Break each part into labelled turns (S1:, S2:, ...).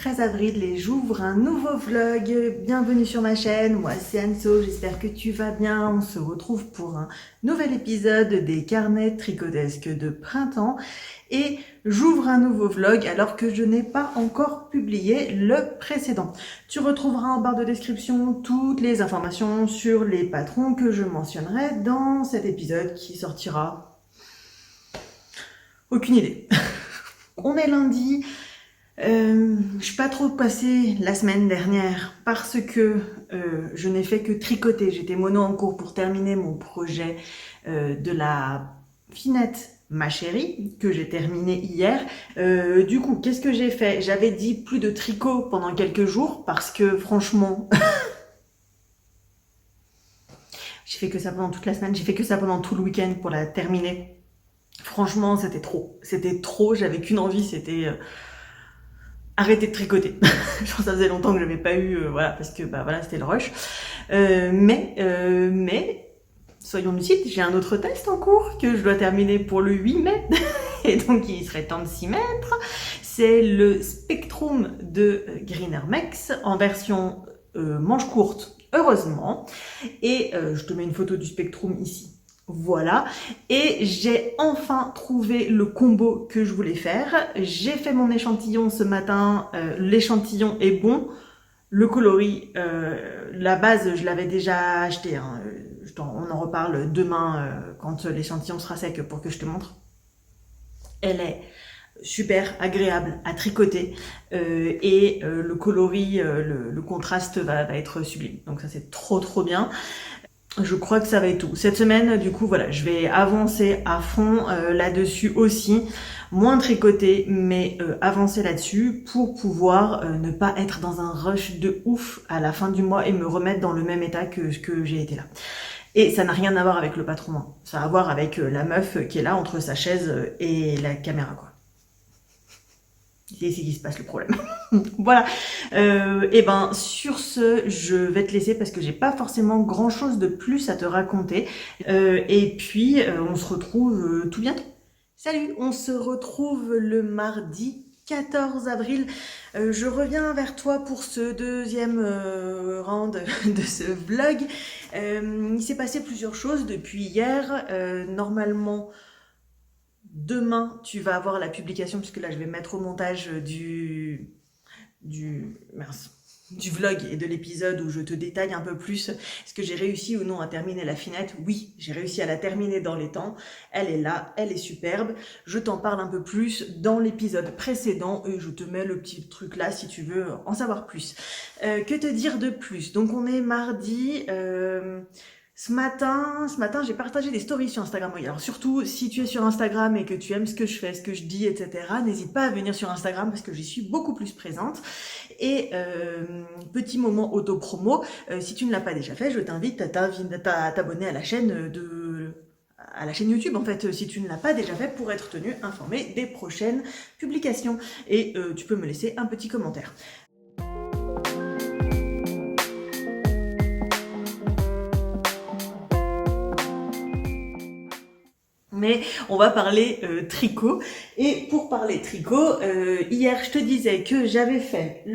S1: 13 avril et j'ouvre un nouveau vlog. Bienvenue sur ma chaîne, moi c'est Anso, j'espère que tu vas bien. On se retrouve pour un nouvel épisode des carnets tricotesques de printemps et j'ouvre un nouveau vlog alors que je n'ai pas encore publié le précédent. Tu retrouveras en barre de description toutes les informations sur les patrons que je mentionnerai dans cet épisode qui sortira. Aucune idée. On est lundi. Je suis pas trop passée la semaine dernière parce que je n'ai fait que tricoter. J'étais mono en cours pour terminer mon projet de la finette Ma Chérie que j'ai terminé hier. Du coup, qu'est-ce que j'ai fait? J'avais dit plus de tricot pendant quelques jours parce que franchement, j'ai fait que ça pendant toute la semaine. J'ai fait que ça pendant tout le week-end pour la terminer. Franchement, c'était trop. C'était trop. J'avais qu'une envie, c'était arrêter de tricoter. Je pense que ça faisait longtemps que j'avais pas eu, voilà, parce que bah voilà, c'était le rush. Mais soyons lucides, j'ai un autre test en cours que je dois terminer pour le 8 mai, et donc il serait temps de s'y mettre. C'est le Spectrum de Greenermex en version manche courte, heureusement. Et je te mets une photo du Spectrum ici. Voilà, et j'ai enfin trouvé le combo que je voulais faire. J'ai fait mon échantillon ce matin, l'échantillon est bon. Le coloris, la base, je l'avais déjà acheté, hein. On en reparle demain quand l'échantillon sera sec pour que je te montre. Elle est super agréable à tricoter et le coloris, le contraste va être sublime. Donc ça c'est trop bien. Je crois que ça va être tout. Cette semaine, du coup, voilà, je vais avancer à fond là-dessus aussi. Moins tricoter, mais avancer là-dessus pour pouvoir ne pas être dans un rush de ouf à la fin du mois et me remettre dans le même état que j'ai été là. Et ça n'a rien à voir avec le patron, hein. Ça a à voir avec la meuf qui est là entre sa chaise et la caméra, quoi. C'est ici qu'il se passe le problème. Voilà. Et ben sur ce, je vais te laisser parce que j'ai pas forcément grand chose de plus à te raconter. Et puis on se retrouve tout bientôt. Salut, on se retrouve le mardi 14 avril. Je reviens vers toi pour ce deuxième round de ce vlog. Il s'est passé plusieurs choses depuis hier. Normalement, demain, tu vas avoir la publication, puisque là, je vais mettre au montage du vlog et de l'épisode où je te détaille un peu plus est-ce que j'ai réussi ou non à terminer la finette. Oui, j'ai réussi à la terminer dans les temps. Elle est là, elle est superbe. Je t'en parle un peu plus dans l'épisode précédent et je te mets le petit truc là si tu veux en savoir plus. Que te dire de plus? Donc on est mardi. Ce matin, j'ai partagé des stories sur Instagram. Oui, alors surtout, si tu es sur Instagram et que tu aimes ce que je fais, ce que je dis, etc., n'hésite pas à venir sur Instagram parce que j'y suis beaucoup plus présente. Et petit moment auto-promo, si tu ne l'as pas déjà fait, je t'invite à t'abonner à la chaîne YouTube, en fait, si tu ne l'as pas déjà fait, pour être tenu informé des prochaines publications. Et tu peux me laisser un petit commentaire. Mais on va parler tricot. Et pour parler tricot, hier je te disais que j'avais fait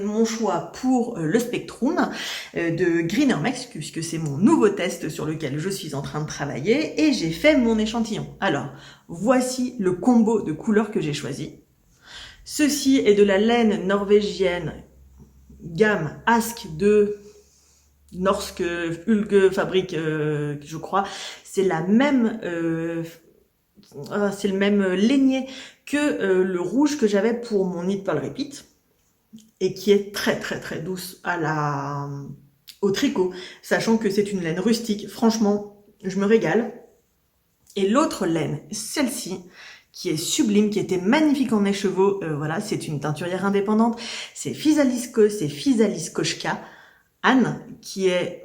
S1: mon choix pour le Spectrum de Greenermex, puisque c'est mon nouveau test sur lequel je suis en train de travailler, et j'ai fait mon échantillon. Alors, voici le combo de couleurs que j'ai choisi. Ceci est de la laine norvégienne gamme Ask de Norsk Ulge Fabrique, je crois. C'est la même, c'est le même lainier que le rouge que j'avais pour mon Knit Purl Repeat et qui est très douce au tricot, sachant que c'est une laine rustique. Franchement, je me régale. Et l'autre laine, celle-ci, qui est sublime, qui était magnifique en écheveau, voilà, c'est une teinturière indépendante. C'est Physalis Kochka Anne, qui est,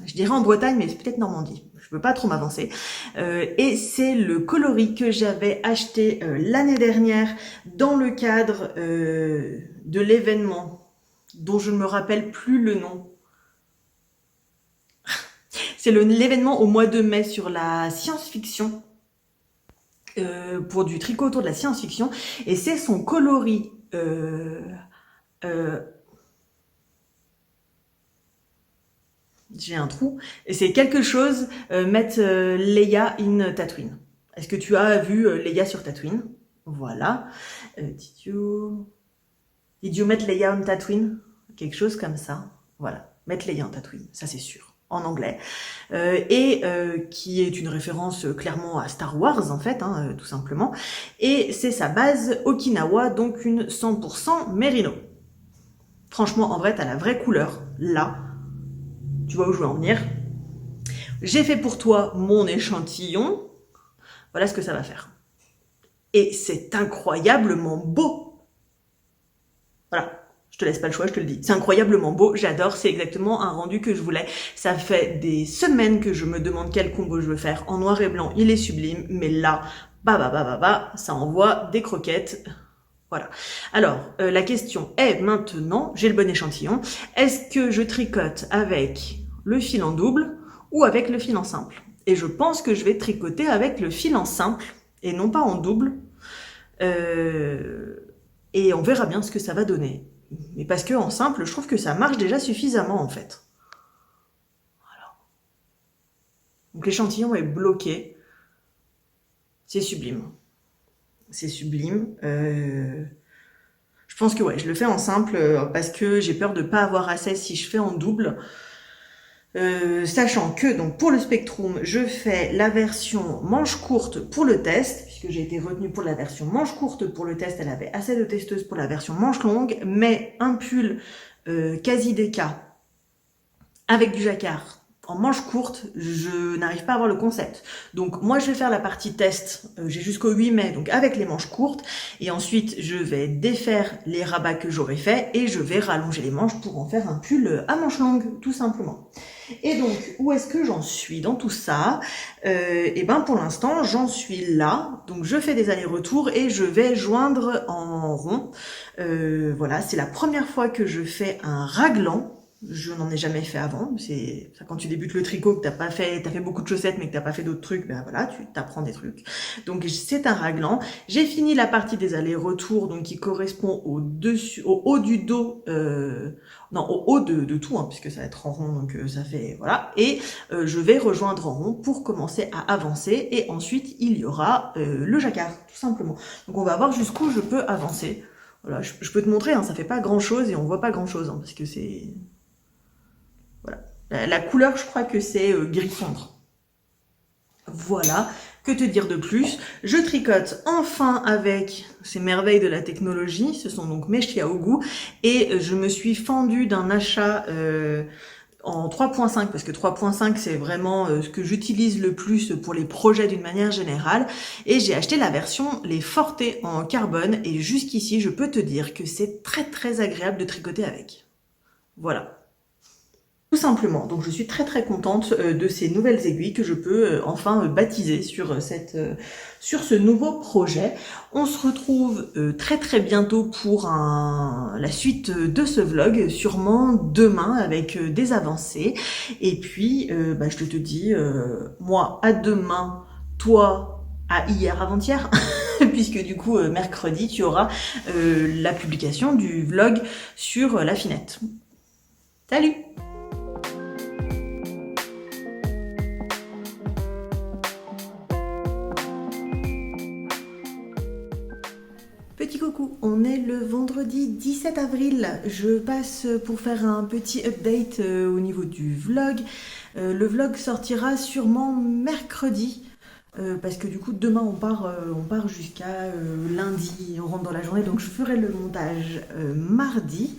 S1: je dirais en Bretagne, mais c'est peut-être Normandie. Je peux pas trop m'avancer. Et c'est le coloris que j'avais acheté l'année dernière dans le cadre de l'événement dont je ne me rappelle plus le nom. C'est l'événement au mois de mai sur la science-fiction, pour du tricot autour de la science-fiction. Et c'est son coloris J'ai un trou. Et c'est quelque chose, mettre Leia in Tatooine. Est-ce que tu as vu Leia sur Tatooine? Voilà. Did you mettre Leia on Tatooine? Quelque chose comme ça. Voilà. Mettre Leia en Tatooine, ça c'est sûr. En anglais. Qui est une référence clairement à Star Wars, en fait, hein, tout simplement. Et c'est sa base Okinawa, donc une 100% Merino. Franchement, en vrai, t'as la vraie couleur, là. Tu vois où je veux en venir. J'ai fait pour toi mon échantillon. Voilà ce que ça va faire. Et c'est incroyablement beau. Voilà. Je te laisse pas le choix, je te le dis. C'est incroyablement beau, j'adore, c'est exactement un rendu que je voulais. Ça fait des semaines que je me demande quel combo je veux faire. En noir et blanc, il est sublime, mais là, ça envoie des croquettes. Voilà. Alors, la question est maintenant, j'ai le bon échantillon, est-ce que je tricote avec le fil en double ou avec le fil en simple? Et je pense que je vais tricoter avec le fil en simple et non pas en double. Et on verra bien ce que ça va donner. Mais parce que en simple, je trouve que ça marche déjà suffisamment en fait. Voilà. Donc l'échantillon est bloqué. C'est sublime. C'est sublime. Je pense que ouais, je le fais en simple parce que j'ai peur de pas avoir assez si je fais en double. Sachant que donc pour le Spectrum, je fais la version manche courte pour le test, puisque j'ai été retenue pour la version manche courte pour le test, elle avait assez de testeuses pour la version manche longue, mais un pull quasi déca avec du jacquard en manche courte, je n'arrive pas à avoir le concept. Donc moi je vais faire la partie test, j'ai jusqu'au 8 mai, donc avec les manches courtes, et ensuite je vais défaire les rabats que j'aurais fait, et je vais rallonger les manches pour en faire un pull à manches longues, tout simplement. Et donc, où est-ce que j'en suis dans tout ça? Et ben pour l'instant, j'en suis là. Donc je fais des allers-retours et je vais joindre en rond. Voilà, c'est la première fois que je fais un raglan. Je n'en ai jamais fait avant. C'est quand tu débutes le tricot, que t'as fait beaucoup de chaussettes, mais que t'as pas fait d'autres trucs, ben voilà, tu t'apprends des trucs. Donc c'est un raglan. J'ai fini la partie des allers-retours, donc qui correspond au haut du dos, non, au haut de tout, hein, puisque ça va être en rond, donc ça fait voilà. Et je vais rejoindre en rond pour commencer à avancer. Et ensuite il y aura le jacquard, tout simplement. Donc on va voir jusqu'où je peux avancer. Voilà, je peux te montrer, hein, ça fait pas grand chose et on voit pas grand chose, hein, parce que c'est voilà. La couleur, je crois que c'est gris cendre. Voilà, que te dire de plus? Je tricote enfin avec ces merveilles de la technologie, ce sont donc mes Chiaogu, et je me suis fendue d'un achat en 3.5, parce que 3.5 c'est vraiment ce que j'utilise le plus pour les projets d'une manière générale, et j'ai acheté la version les Forte en carbone, et jusqu'ici je peux te dire que c'est très très agréable de tricoter avec. Voilà. Tout simplement, donc je suis très très contente de ces nouvelles aiguilles que je peux enfin baptiser sur ce nouveau projet. On se retrouve très très bientôt pour la suite de ce vlog, sûrement demain avec des avancées. Et puis je te dis, moi à demain, toi à hier avant-hier, puisque du coup mercredi tu auras la publication du vlog sur la finette. Salut! Petit coucou, on est le vendredi 17 avril. Je passe pour faire un petit update au niveau du vlog. Le vlog sortira sûrement mercredi. Parce que du coup demain on part jusqu'à lundi, on rentre dans la journée, donc je ferai le montage mardi.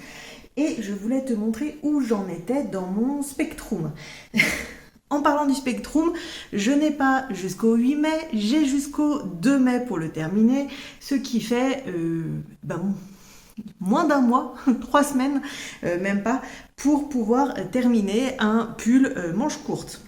S1: Et je voulais te montrer où j'en étais dans mon Spectrum. En parlant du Spectrum, je n'ai pas jusqu'au 8 mai, j'ai jusqu'au 2 mai pour le terminer, ce qui fait moins d'un mois, 3 semaines, même pas, pour pouvoir terminer un pull manche courte.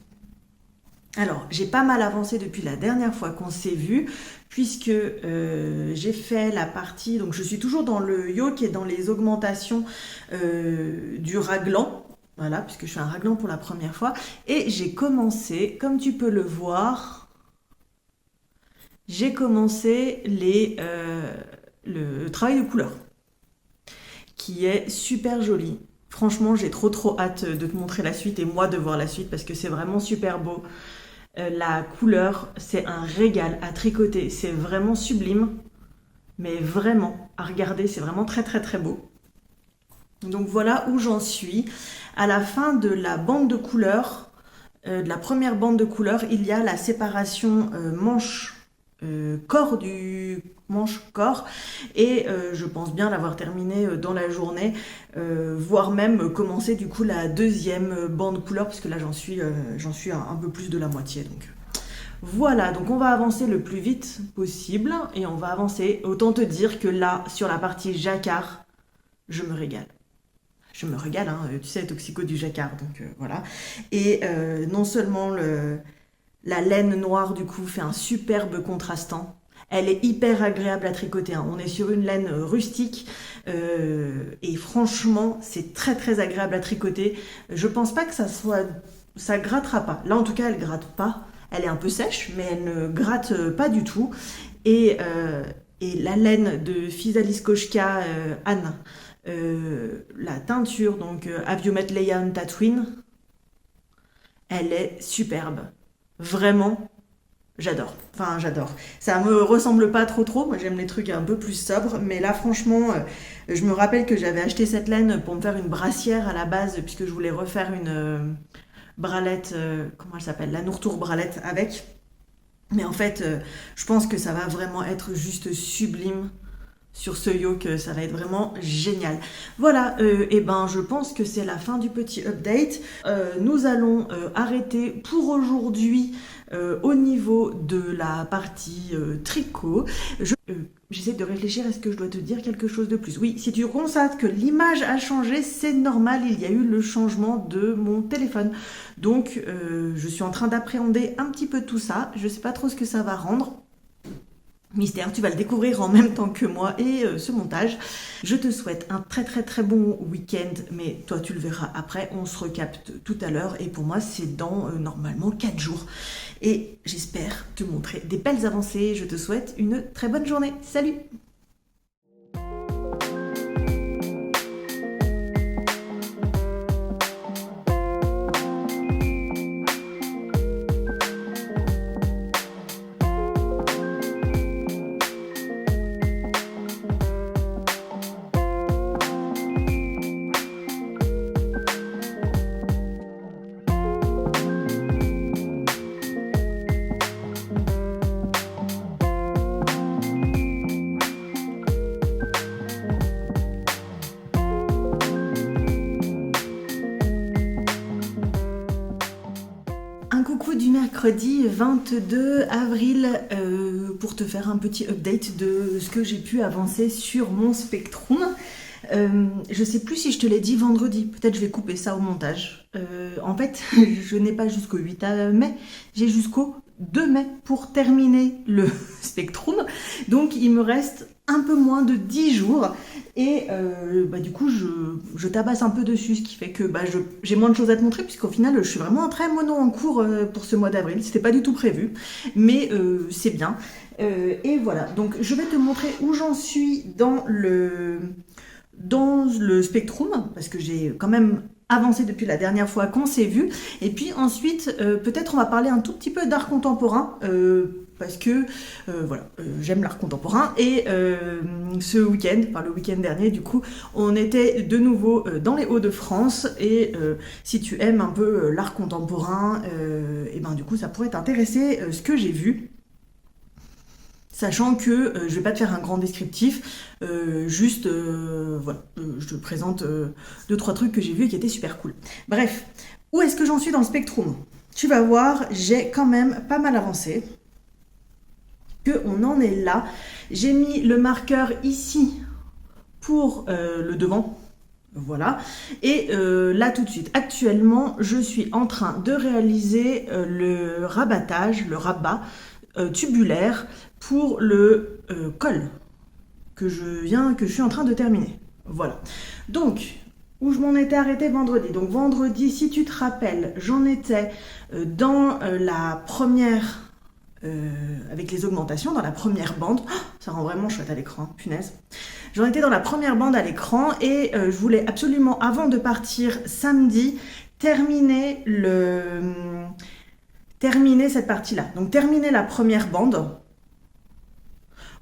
S1: Alors, j'ai pas mal avancé depuis la dernière fois qu'on s'est vu, puisque j'ai fait la partie, donc je suis toujours dans le yoke et dans les augmentations du raglan, voilà, puisque je fais un raglan pour la première fois, et j'ai commencé, comme tu peux le voir, j'ai commencé le travail de couleur, qui est super jolie. Franchement, j'ai trop hâte de te montrer la suite et moi de voir la suite parce que c'est vraiment super beau. La couleur, c'est un régal à tricoter, c'est vraiment sublime, mais vraiment à regarder, c'est vraiment très beau. Donc voilà où j'en suis. À la fin de la bande de couleurs, de la première bande de couleurs, il y a la séparation manche-corps du manche-corps et je pense bien l'avoir terminé dans la journée, voire même commencer du coup la deuxième bande couleur parce que là j'en suis un peu plus de la moitié. Donc voilà, donc on va avancer le plus vite possible et on va avancer. Autant te dire que là, sur la partie jacquard, je me régale. Je me régale, hein, tu sais, toxico du jacquard, donc voilà. Et non seulement la laine noire, du coup, fait un superbe contrastant. Elle est hyper agréable à tricoter, hein. On est sur une laine rustique et franchement, c'est très agréable à tricoter. Je pense pas que ça grattera pas. Là, en tout cas, elle gratte pas. Elle est un peu sèche, mais elle ne gratte pas du tout. Et la laine de Physalis Koshka Anne, la teinture, donc Aviomet Leyan Tatooine, elle est superbe. Vraiment, j'adore. Enfin, j'adore. Ça me ressemble pas trop. Moi, j'aime les trucs un peu plus sobres. Mais là, franchement, je me rappelle que j'avais acheté cette laine pour me faire une brassière à la base, puisque je voulais refaire une bralette, comment elle s'appelle? La Nourtour bralette avec. Mais en fait, je pense que ça va vraiment être juste sublime sur ce yoke, ça va être vraiment génial. Voilà, et ben je pense que c'est la fin du petit update. Nous allons arrêter pour aujourd'hui au niveau de la partie tricot. J'essaie de réfléchir, est-ce que je dois te dire quelque chose de plus? Oui, si tu constates que l'image a changé, c'est normal, il y a eu le changement de mon téléphone. Donc je suis en train d'appréhender un petit peu tout ça, je sais pas trop ce que ça va rendre. Mystère, tu vas le découvrir en même temps que moi et ce montage. Je te souhaite un très bon week-end, mais toi tu le verras après, on se recapte tout à l'heure et pour moi c'est dans normalement 4 jours. Et j'espère te montrer des belles avancées, je te souhaite une très bonne journée. Salut! Un coucou du mercredi 22 avril pour te faire un petit update de ce que j'ai pu avancer sur mon Spectrum. Je sais plus si je te l'ai dit vendredi, peut-être je vais couper ça au montage. En fait, je n'ai pas jusqu'au 8 mai, j'ai jusqu'au 2 mai pour terminer le Spectrum. Donc il me reste un peu moins de 10 jours et du coup je tabasse un peu dessus, ce qui fait que j'ai moins de choses à te montrer puisqu'au final je suis vraiment très mono en cours pour ce mois d'avril. C'était pas du tout prévu, mais c'est bien. Et voilà, donc je vais te montrer où j'en suis dans le Spectrum, parce que j'ai quand même avancé depuis la dernière fois qu'on s'est vu. Et puis ensuite, peut-être on va parler un tout petit peu d'art contemporain, parce que j'aime l'art contemporain. Et ce week-end, le week-end dernier, du coup, on était de nouveau dans les Hauts-de-France. Et si tu aimes un peu l'art contemporain, et ben du coup, ça pourrait t'intéresser ce que j'ai vu. Sachant que je vais pas te faire un grand descriptif, je te présente 2-3 trucs que j'ai vus et qui étaient super cool. Bref, où est-ce que j'en suis dans le Spectrum? Tu vas voir, j'ai quand même pas mal avancé, qu'on en est là. J'ai mis le marqueur ici pour le devant, voilà. Et là tout de suite, actuellement, je suis en train de réaliser le rabattage, le rabat tubulaire pour le col que je suis en train de terminer. Voilà. Donc, où je m'en étais arrêtée vendredi. Donc vendredi, si tu te rappelles, j'en étais dans la première, avec les augmentations, dans la première bande. Oh, ça rend vraiment chouette à l'écran, punaise. J'en étais dans la première bande à l'écran et je voulais absolument, avant de partir samedi, terminer cette partie-là. Donc terminer la première bande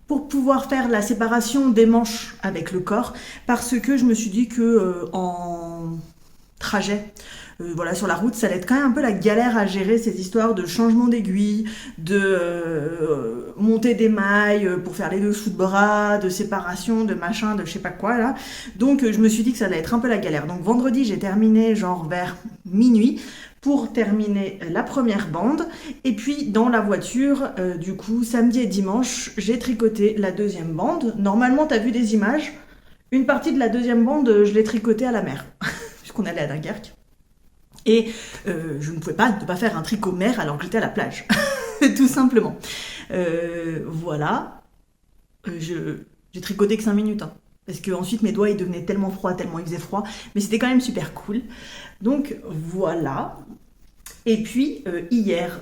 S1: pour pouvoir faire la séparation des manches avec le corps, parce que je me suis dit que en trajet, voilà, sur la route, ça allait être quand même un peu la galère à gérer ces histoires de changement d'aiguille, de monter des mailles pour faire les dessous de bras, de séparation, de machin, de je sais pas quoi là. Donc je me suis dit que ça allait être un peu la galère. Donc vendredi, j'ai terminé genre vers minuit pour terminer la première bande. Et puis dans la voiture, du coup, samedi et dimanche, j'ai tricoté la deuxième bande. Normalement, t'as vu des images. Une partie de la deuxième bande, je l'ai tricotée à la mer, puisqu'on allait à Dunkerque. Et je ne pouvais pas ne pas faire un tricot mer alors que j'étais à la plage, tout simplement. Voilà. J'ai tricoté que 5 minutes, hein, parce que ensuite mes doigts ils devenaient tellement froids, tellement il faisait froid, mais c'était quand même super cool. Donc voilà. Et puis hier,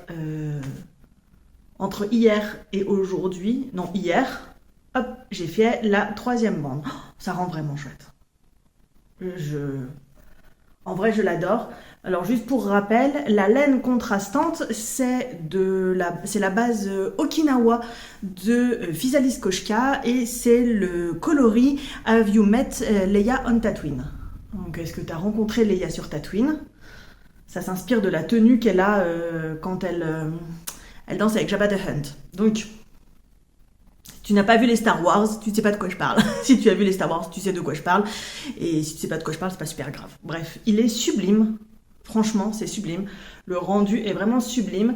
S1: entre hier et aujourd'hui, non hier, hop, j'ai fait la troisième bande. Oh, ça rend vraiment chouette. En vrai, je l'adore. Alors, juste pour rappel, la laine contrastante, c'est la base Okinawa de Physalis Koshka et c'est le coloris Have You Met Leia on Tatooine. Donc, est-ce que tu as rencontré Leia sur Tatooine? Ça s'inspire de la tenue qu'elle a quand elle danse avec Jabba the Hutt. Donc, tu n'as pas vu les Star Wars, tu ne sais pas de quoi je parle. Si tu as vu les Star Wars, tu sais de quoi je parle. Et si tu ne sais pas de quoi je parle, c'est pas super grave. Bref, il est sublime. Franchement, c'est sublime. Le rendu est vraiment sublime.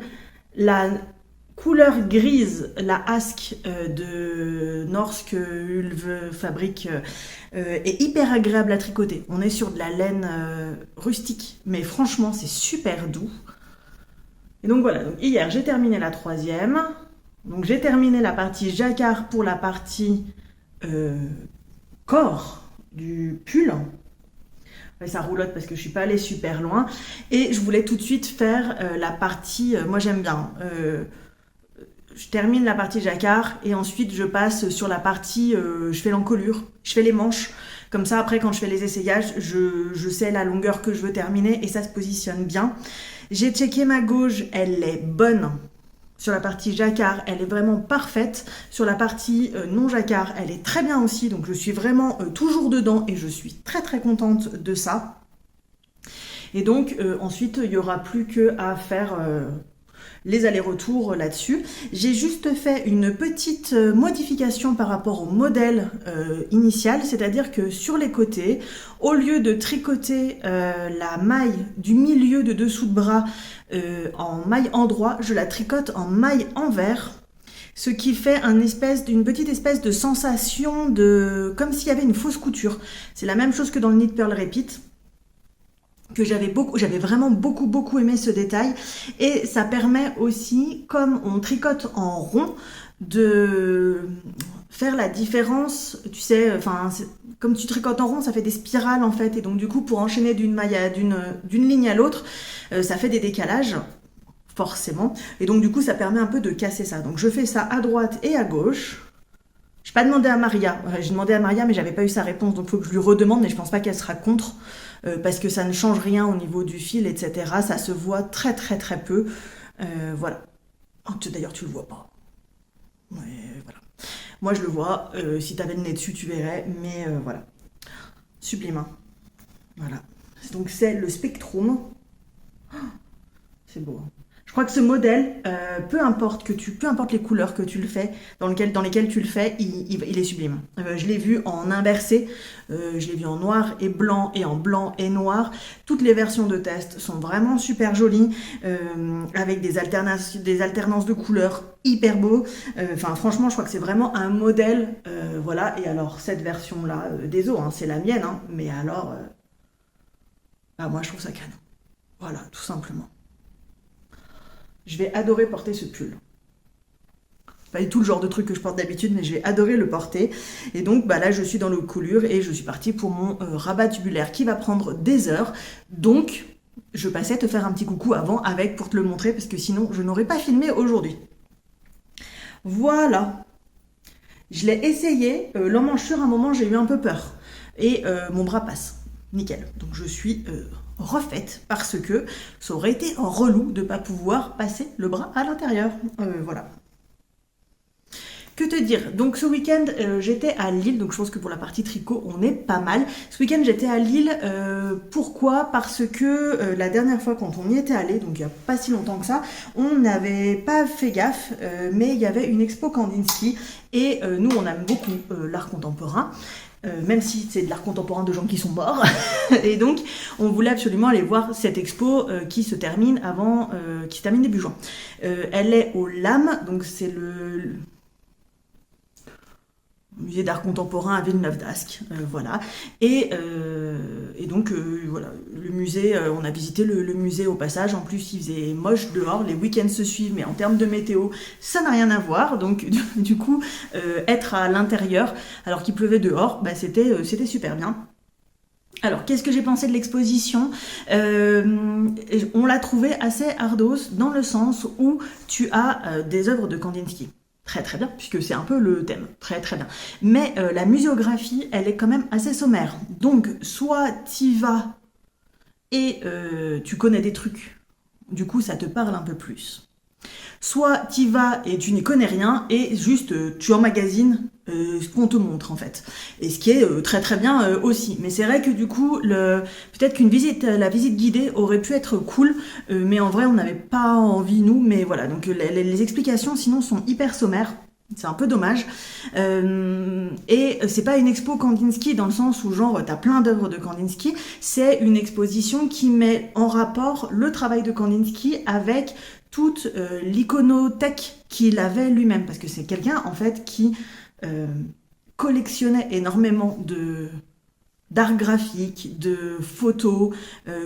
S1: La couleur grise, la Ask de Norsk Ulve Fabrique est hyper agréable à tricoter. On est sur de la laine rustique, mais franchement, c'est super doux. Et donc voilà, donc hier, j'ai terminé la troisième. Donc j'ai terminé la partie jacquard pour la partie corps du pull. Ouais, ça roulotte parce que je suis pas allée super loin. Et je voulais tout de suite faire la partie, moi j'aime bien, je termine la partie jacquard et ensuite je passe sur la partie, je fais l'encolure, je fais les manches. Comme ça après quand je fais les essayages, je sais la longueur que je veux terminer et ça se positionne bien. J'ai checké ma gauge, elle est bonne. Sur la partie jacquard, elle est vraiment parfaite. Sur la partie non jacquard, elle est très bien aussi. Donc je suis vraiment toujours dedans et je suis très très contente de ça. Et donc ensuite, il n'y aura plus qu'à faire les allers-retours là-dessus. J'ai juste fait une petite modification par rapport au modèle initial, c'est-à-dire que sur les côtés, au lieu de tricoter la maille du milieu de dessous de bras en maille endroit, je la tricote en maille envers, ce qui fait une petite espèce de sensation comme s'il y avait une fausse couture. C'est la même chose que dans le Knit Purl Repeat, que j'avais vraiment beaucoup aimé ce détail. Et ça permet aussi, comme on tricote en rond, de faire la différence, tu sais, comme tu tricotes en rond, ça fait des spirales en fait, et donc du coup pour enchaîner d'une ligne à l'autre, ça fait des décalages, forcément, et donc du coup ça permet un peu de casser ça. Donc je fais ça à droite et à gauche. J'ai pas demandé à Maria, j'ai demandé à Maria mais j'avais pas eu sa réponse, donc il faut que je lui redemande, mais je pense pas qu'elle sera contre, parce que ça ne change rien au niveau du fil, etc. Ça se voit très peu, voilà. Oh, d'ailleurs tu le vois pas. Ouais, voilà. Moi je le vois, si t'avais le nez dessus tu verrais, mais voilà. Sublime, hein. Voilà. Donc c'est le Spectrum. Oh, c'est beau, hein. Je crois que ce modèle, peu importe les couleurs que tu le fais, dans lesquelles tu le fais, il est sublime. Je l'ai vu en inversé, je l'ai vu en noir et blanc et en blanc et noir. Toutes les versions de test sont vraiment super jolies, avec des alternances de couleurs hyper beaux. Enfin, franchement, je crois que c'est vraiment un modèle, voilà. Et alors cette version-là, désolé, hein, c'est la mienne, hein, mais alors, moi je trouve ça canon. Voilà, tout simplement. Je vais adorer porter ce pull. Pas du tout le genre de truc que je porte d'habitude, mais je vais adorer le porter. Et donc là, je suis dans le colure et je suis partie pour mon rabat tubulaire qui va prendre des heures. Donc, je passais te faire un petit coucou avant pour te le montrer, parce que sinon, je n'aurais pas filmé aujourd'hui. Voilà. Je l'ai essayé, l'emmanchure à un moment j'ai eu un peu peur. Et mon bras passe. Nickel. Donc je suis refaite parce que ça aurait été relou de ne pas pouvoir passer le bras à l'intérieur. Voilà. Que te dire? Donc ce week-end, j'étais à Lille, donc je pense que pour la partie tricot, on est pas mal. Ce week-end, j'étais à Lille. Pourquoi? Parce que la dernière fois, quand on y était allé, donc il n'y a pas si longtemps que ça, on n'avait pas fait gaffe, mais il y avait une expo Kandinsky, et nous, on aime beaucoup l'art contemporain. Même si c'est de l'art contemporain de gens qui sont morts. Et donc, on voulait absolument aller voir cette expo qui se termine début juin. Elle est au LAM, donc c'est le musée d'art contemporain à Villeneuve-d'Ascq, voilà. Et donc, voilà, le musée, on a visité le musée au passage. En plus, il faisait moche dehors, les week-ends se suivent, mais en termes de météo, ça n'a rien à voir. Donc, du coup, être à l'intérieur, alors qu'il pleuvait dehors, bah, c'était super bien. Alors, qu'est-ce que j'ai pensé de l'exposition? On l'a trouvé assez ardos, dans le sens où tu as des œuvres de Kandinsky. Très très bien, puisque c'est un peu le thème, très très bien. Mais la muséographie, elle est quand même assez sommaire. Donc, soit t'y vas et tu connais des trucs, du coup ça te parle un peu plus. Soit t'y vas et tu n'y connais rien et juste tu emmagasines ce qu'on te montre en fait. Et ce qui est très très bien aussi. Mais c'est vrai que du coup, peut-être la visite guidée aurait pu être cool, mais en vrai on n'avait pas envie nous. Mais voilà, donc les explications sinon sont hyper sommaires. C'est un peu dommage. Et c'est pas une expo Kandinsky dans le sens où genre t'as plein d'œuvres de Kandinsky. C'est une exposition qui met en rapport le travail de Kandinsky avec toute l'iconothèque qu'il avait lui-même. Parce que c'est quelqu'un en fait qui collectionnait énormément d'art graphique, de photos,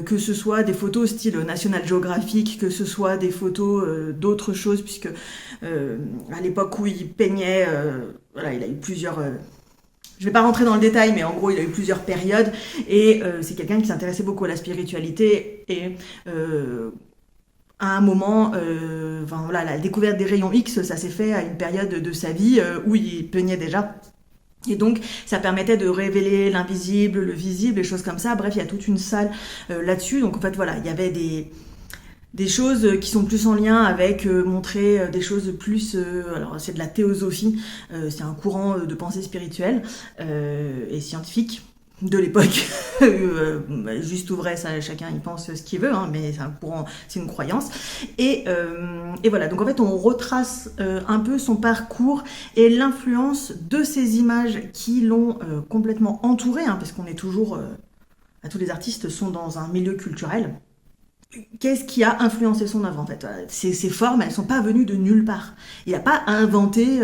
S1: que ce soit des photos style National Geographic, que ce soit des photos d'autres choses, puisque à l'époque où il peignait, voilà, il a eu plusieurs... je vais pas rentrer dans le détail, mais en gros, il a eu plusieurs périodes, et c'est quelqu'un qui s'intéressait beaucoup à la spiritualité, et à un moment, voilà, la découverte des rayons X, ça s'est fait à une période de sa vie où il peignait déjà. Et donc, ça permettait de révéler l'invisible, le visible, et choses comme ça. Bref, il y a toute une salle là-dessus. Donc, en fait, voilà, il y avait des choses qui sont plus en lien avec montrer des choses plus... alors, c'est de la théosophie. C'est un courant de pensée spirituelle et scientifique de l'époque. Juste ou vrai, ça, chacun y pense ce qu'il veut, hein, mais c'est un courant, c'est une croyance. Et voilà, donc en fait on retrace un peu son parcours et l'influence de ces images qui l'ont complètement entouré, hein, parce qu'on est toujours... tous les artistes sont dans un milieu culturel. Qu'est-ce qui a influencé son œuvre en fait? Ces formes, elles sont pas venues de nulle part. Il a pas inventé,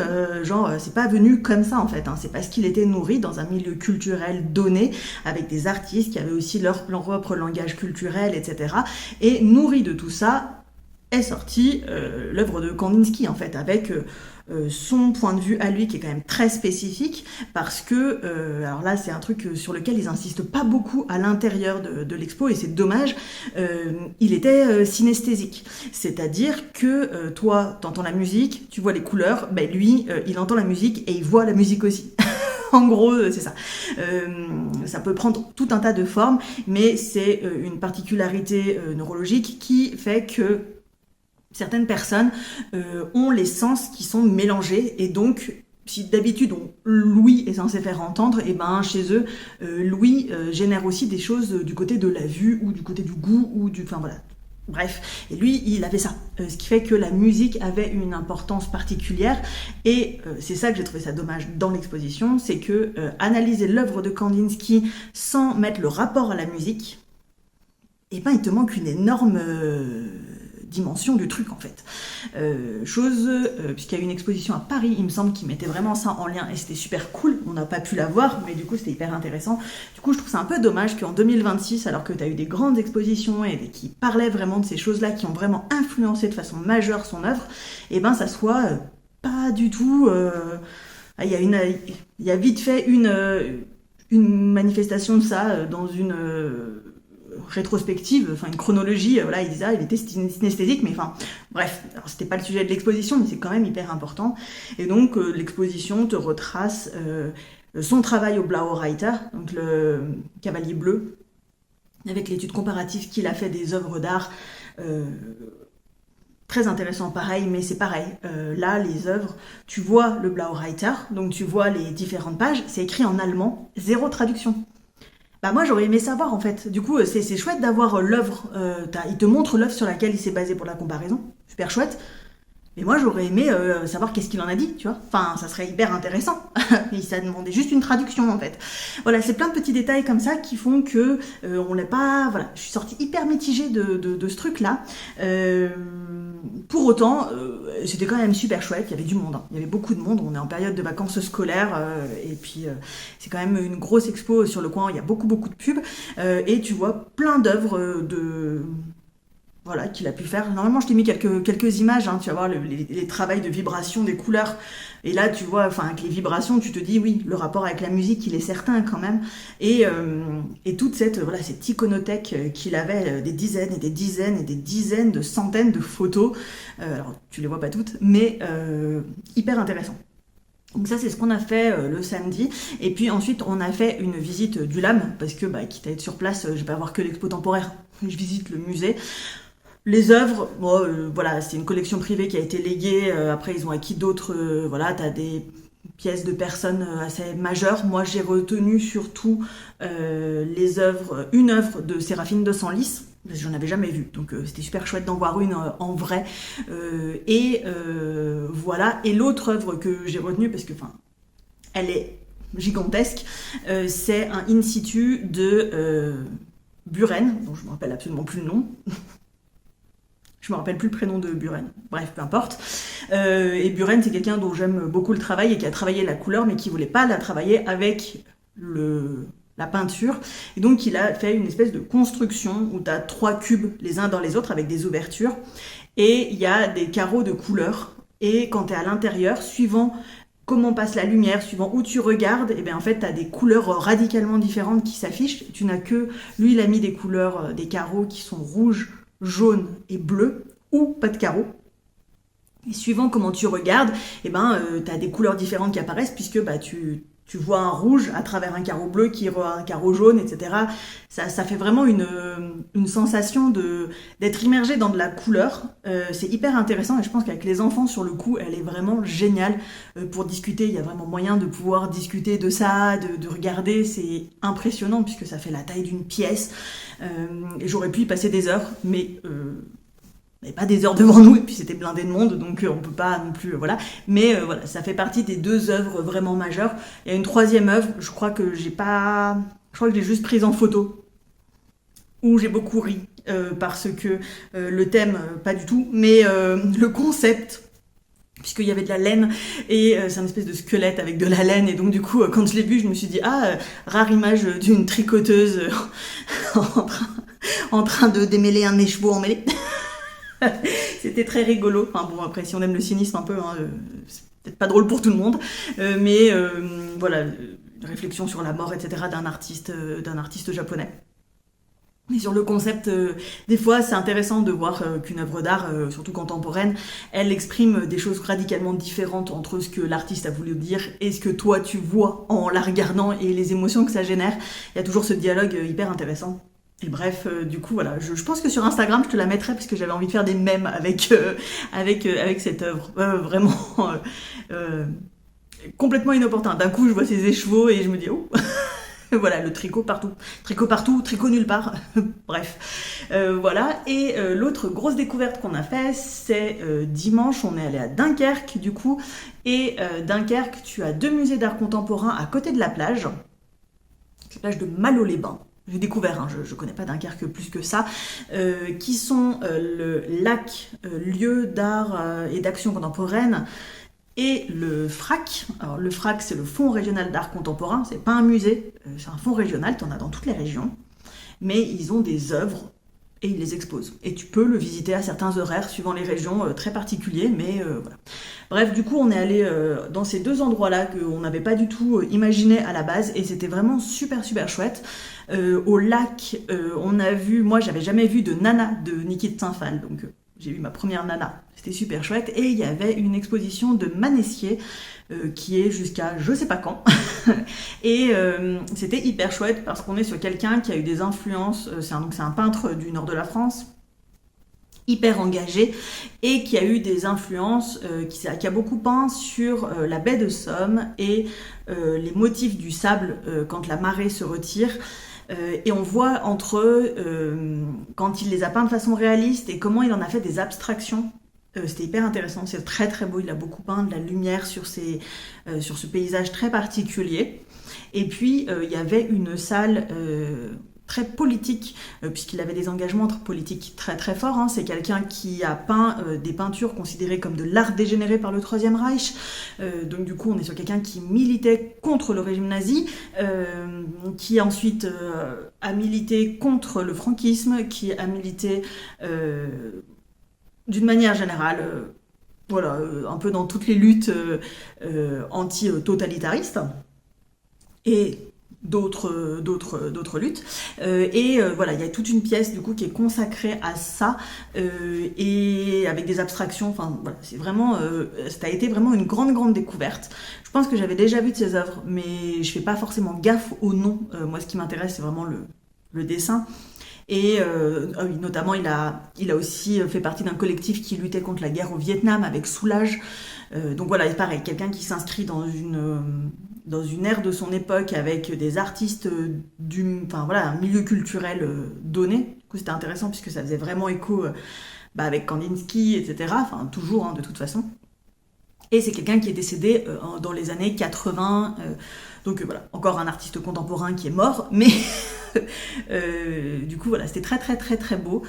S1: c'est pas venu comme ça en fait. Hein. C'est parce qu'il était nourri dans un milieu culturel donné, avec des artistes qui avaient aussi leur propre langage culturel, etc. Et nourri de tout ça, est sortie l'œuvre de Kandinsky en fait, avec son point de vue à lui qui est quand même très spécifique, parce que, alors là c'est un truc sur lequel ils insistent pas beaucoup à l'intérieur de l'expo, et c'est dommage, il était synesthésique. C'est-à-dire que toi, t'entends la musique, tu vois les couleurs, ben lui, il entend la musique et il voit la musique aussi. En gros, c'est ça. Ça peut prendre tout un tas de formes, mais c'est une particularité neurologique qui fait que certaines personnes ont les sens qui sont mélangés, et donc si d'habitude l'ouïe est censé faire entendre, et ben chez eux l'ouïe génère aussi des choses du côté de la vue ou du côté du goût ou enfin voilà. Bref, et lui, il avait ça, ce qui fait que la musique avait une importance particulière, et c'est ça que j'ai trouvé ça dommage dans l'exposition, c'est que analyser l'œuvre de Kandinsky sans mettre le rapport à la musique, et ben il te manque une énorme dimension du truc en fait. Puisqu'il y a eu une exposition à Paris, il me semble, qui mettait vraiment ça en lien, et c'était super cool. On n'a pas pu la voir, mais du coup c'était hyper intéressant. Du coup je trouve ça un peu dommage qu'en 2026, alors que tu as eu des grandes expositions et qui parlaient vraiment de ces choses-là, qui ont vraiment influencé de façon majeure son œuvre, et ben ça soit pas du tout... Il y a vite fait une manifestation de ça dans une rétrospective, enfin une chronologie, voilà, ils disaient il était synesthésique, mais enfin bref, alors c'était pas le sujet de l'exposition, mais c'est quand même hyper important. Et donc l'exposition te retrace son travail au Blaue Reiter, donc le cavalier bleu, avec l'étude comparative qu'il a fait des œuvres d'art. Très intéressant, pareil, mais c'est pareil. Là, les œuvres, tu vois le Blaue Reiter, donc tu vois les différentes pages, c'est écrit en allemand, 0 traduction. Bah moi j'aurais aimé savoir en fait. Du coup c'est chouette d'avoir l'œuvre. Il te montre l'œuvre sur laquelle il s'est basé pour la comparaison. Super chouette. Mais moi j'aurais aimé savoir qu'est-ce qu'il en a dit, tu vois. Enfin ça serait hyper intéressant. Et ça demandait juste une traduction en fait. Voilà, c'est plein de petits détails comme ça qui font que on n'est pas. Voilà, je suis sortie hyper mitigée de ce truc-là. Pour autant, c'était quand même super chouette. Il y avait du monde, hein. Il y avait beaucoup de monde. On est en période de vacances scolaires et puis c'est quand même une grosse expo sur le coin. Il y a beaucoup de pubs et tu vois plein d'œuvres de voilà, qu'il a pu faire. Normalement, je t'ai mis quelques images, hein, tu vas voir les travails de vibration des couleurs. Et là, tu vois, enfin, avec les vibrations, tu te dis, oui, le rapport avec la musique, il est certain quand même. Et toute cette iconothèque qu'il avait, des dizaines et des dizaines et des dizaines de centaines de photos. Alors, tu les vois pas toutes, mais hyper intéressant. Donc ça c'est ce qu'on a fait le samedi et puis ensuite on a fait une visite du LAM parce que quitte à être sur place je vais pas voir que l'expo temporaire, je visite le musée. Les œuvres, bon, voilà, c'est une collection privée qui a été léguée, après ils ont acquis d'autres, voilà, t'as des pièces de personnes assez majeures. Moi j'ai retenu surtout une œuvre de Séraphine de Senlis. J'en avais jamais vu, donc c'était super chouette d'en voir une en vrai. Voilà. Et l'autre œuvre que j'ai retenue, parce que elle est gigantesque, c'est un in situ de Buren, dont je me rappelle absolument plus le nom. Je me rappelle plus le prénom de Buren. Bref, peu importe. Et Buren, c'est quelqu'un dont j'aime beaucoup le travail et qui a travaillé la couleur, mais qui voulait pas la travailler avec la peinture. Et donc, il a fait une espèce de construction où tu as 3 cubes les uns dans les autres avec des ouvertures. Et il y a des carreaux de couleurs. Et quand tu es à l'intérieur, suivant comment passe la lumière, suivant où tu regardes, et bien en fait, tu as des couleurs radicalement différentes qui s'affichent. Tu n'as que... Lui, il a mis des couleurs, des carreaux qui sont rouges, jaune et bleu, ou pas de carreaux. Et suivant comment tu regardes, tu as des couleurs différentes qui apparaissent, puisque tu vois un rouge à travers un carreau bleu qui voit un carreau jaune, etc. Ça fait vraiment une sensation d'être immergé dans de la couleur. C'est hyper intéressant et je pense qu'avec les enfants, sur le coup, elle est vraiment géniale pour discuter. Il y a vraiment moyen de pouvoir discuter de ça, de regarder. C'est impressionnant puisque ça fait la taille d'une pièce. Et j'aurais pu y passer des heures, mais... il n'y avait pas des heures devant nous et puis c'était blindé de monde, donc on peut pas non plus, voilà. Mais voilà, ça fait partie des 2 œuvres vraiment majeures. Il y a une 3e œuvre, je crois que je l'ai juste prise en photo, où j'ai beaucoup ri, parce que le thème, pas du tout, mais le concept, puisqu'il y avait de la laine, et c'est une espèce de squelette avec de la laine, et donc du coup, quand je l'ai vu, je me suis dit, rare image d'une tricoteuse en train de démêler un écheveau emmêlé. C'était très rigolo. Enfin bon, après si on aime le cynisme un peu, c'est peut-être pas drôle pour tout le monde, mais voilà, une réflexion sur la mort, etc. d'un artiste japonais. Et sur le concept, des fois c'est intéressant de voir qu'une œuvre d'art, surtout contemporaine, elle exprime des choses radicalement différentes entre ce que l'artiste a voulu dire et ce que toi tu vois en la regardant et les émotions que ça génère. Il y a toujours ce dialogue hyper intéressant. Et bref, du coup, voilà, je pense que sur Instagram, je te la mettrai parce que j'avais envie de faire des mèmes avec cette œuvre. Vraiment, complètement inopportun. D'un coup, je vois ces écheveaux et je me dis, oh, voilà, le tricot partout, tricot nulle part. Bref, voilà. Et l'autre grosse découverte qu'on a fait, c'est dimanche, on est allé à Dunkerque, du coup. Et Dunkerque, tu as 2 musées d'art contemporain à côté de la plage. La plage de Malo-les-Bains. J'ai découvert, je connais pas Dunkerque plus que ça, qui sont le LAC, lieu d'art et d'action contemporaine, et le FRAC. Alors le FRAC, c'est le Fonds régional d'art contemporain, c'est pas un musée, c'est un fonds régional, t'en as dans toutes les régions, mais ils ont des œuvres et ils les exposent. Et tu peux le visiter à certains horaires, suivant les régions, très particuliers, mais voilà. Bref, du coup, on est allé dans ces deux endroits-là qu'on n'avait pas du tout imaginé à la base, et c'était vraiment super super chouette. Au lac, on a vu, moi j'avais jamais vu de Nana de Niki de Saint-Phal, donc j'ai vu ma première Nana, c'était super chouette, et il y avait une exposition de Manessier qui est jusqu'à je sais pas quand, et c'était hyper chouette parce qu'on est sur quelqu'un qui a eu des influences, c'est un peintre du nord de la France, hyper engagé et qui a eu des influences, qui a beaucoup peint sur la baie de Somme et les motifs du sable quand la marée se retire. Et on voit entre eux, quand il les a peints de façon réaliste et comment il en a fait des abstractions. C'était hyper intéressant, c'est très très beau, il a beaucoup peint de la lumière sur ce paysage très particulier. Et puis il y avait une salle très politique, puisqu'il avait des engagements politiques très très forts. Hein. C'est quelqu'un qui a peint des peintures considérées comme de l'art dégénéré par le Troisième Reich. Donc du coup, on est sur quelqu'un qui militait contre le régime nazi, qui ensuite a milité contre le franquisme, qui a milité d'une manière générale, voilà, un peu dans toutes les luttes anti-totalitaristes. Et d'autres luttes. Voilà, il y a toute une pièce du coup qui est consacrée à ça et avec des abstractions. Enfin, voilà, c'est vraiment, ça a été vraiment une grande découverte. Je pense que j'avais déjà vu de ses œuvres, mais je fais pas forcément gaffe au nom. Moi, ce qui m'intéresse, c'est vraiment le dessin. Et oui, notamment, il a aussi fait partie d'un collectif qui luttait contre la guerre au Vietnam avec Soulage. Donc voilà, il pareil, quelqu'un qui s'inscrit dans une ère de son époque avec des artistes un milieu culturel donné. Du coup, c'était intéressant puisque ça faisait vraiment écho avec Kandinsky, etc. Enfin, toujours, hein, de toute façon. Et c'est quelqu'un qui est décédé dans les années 80. Donc voilà, encore un artiste contemporain qui est mort, mais du coup voilà, c'était très beau,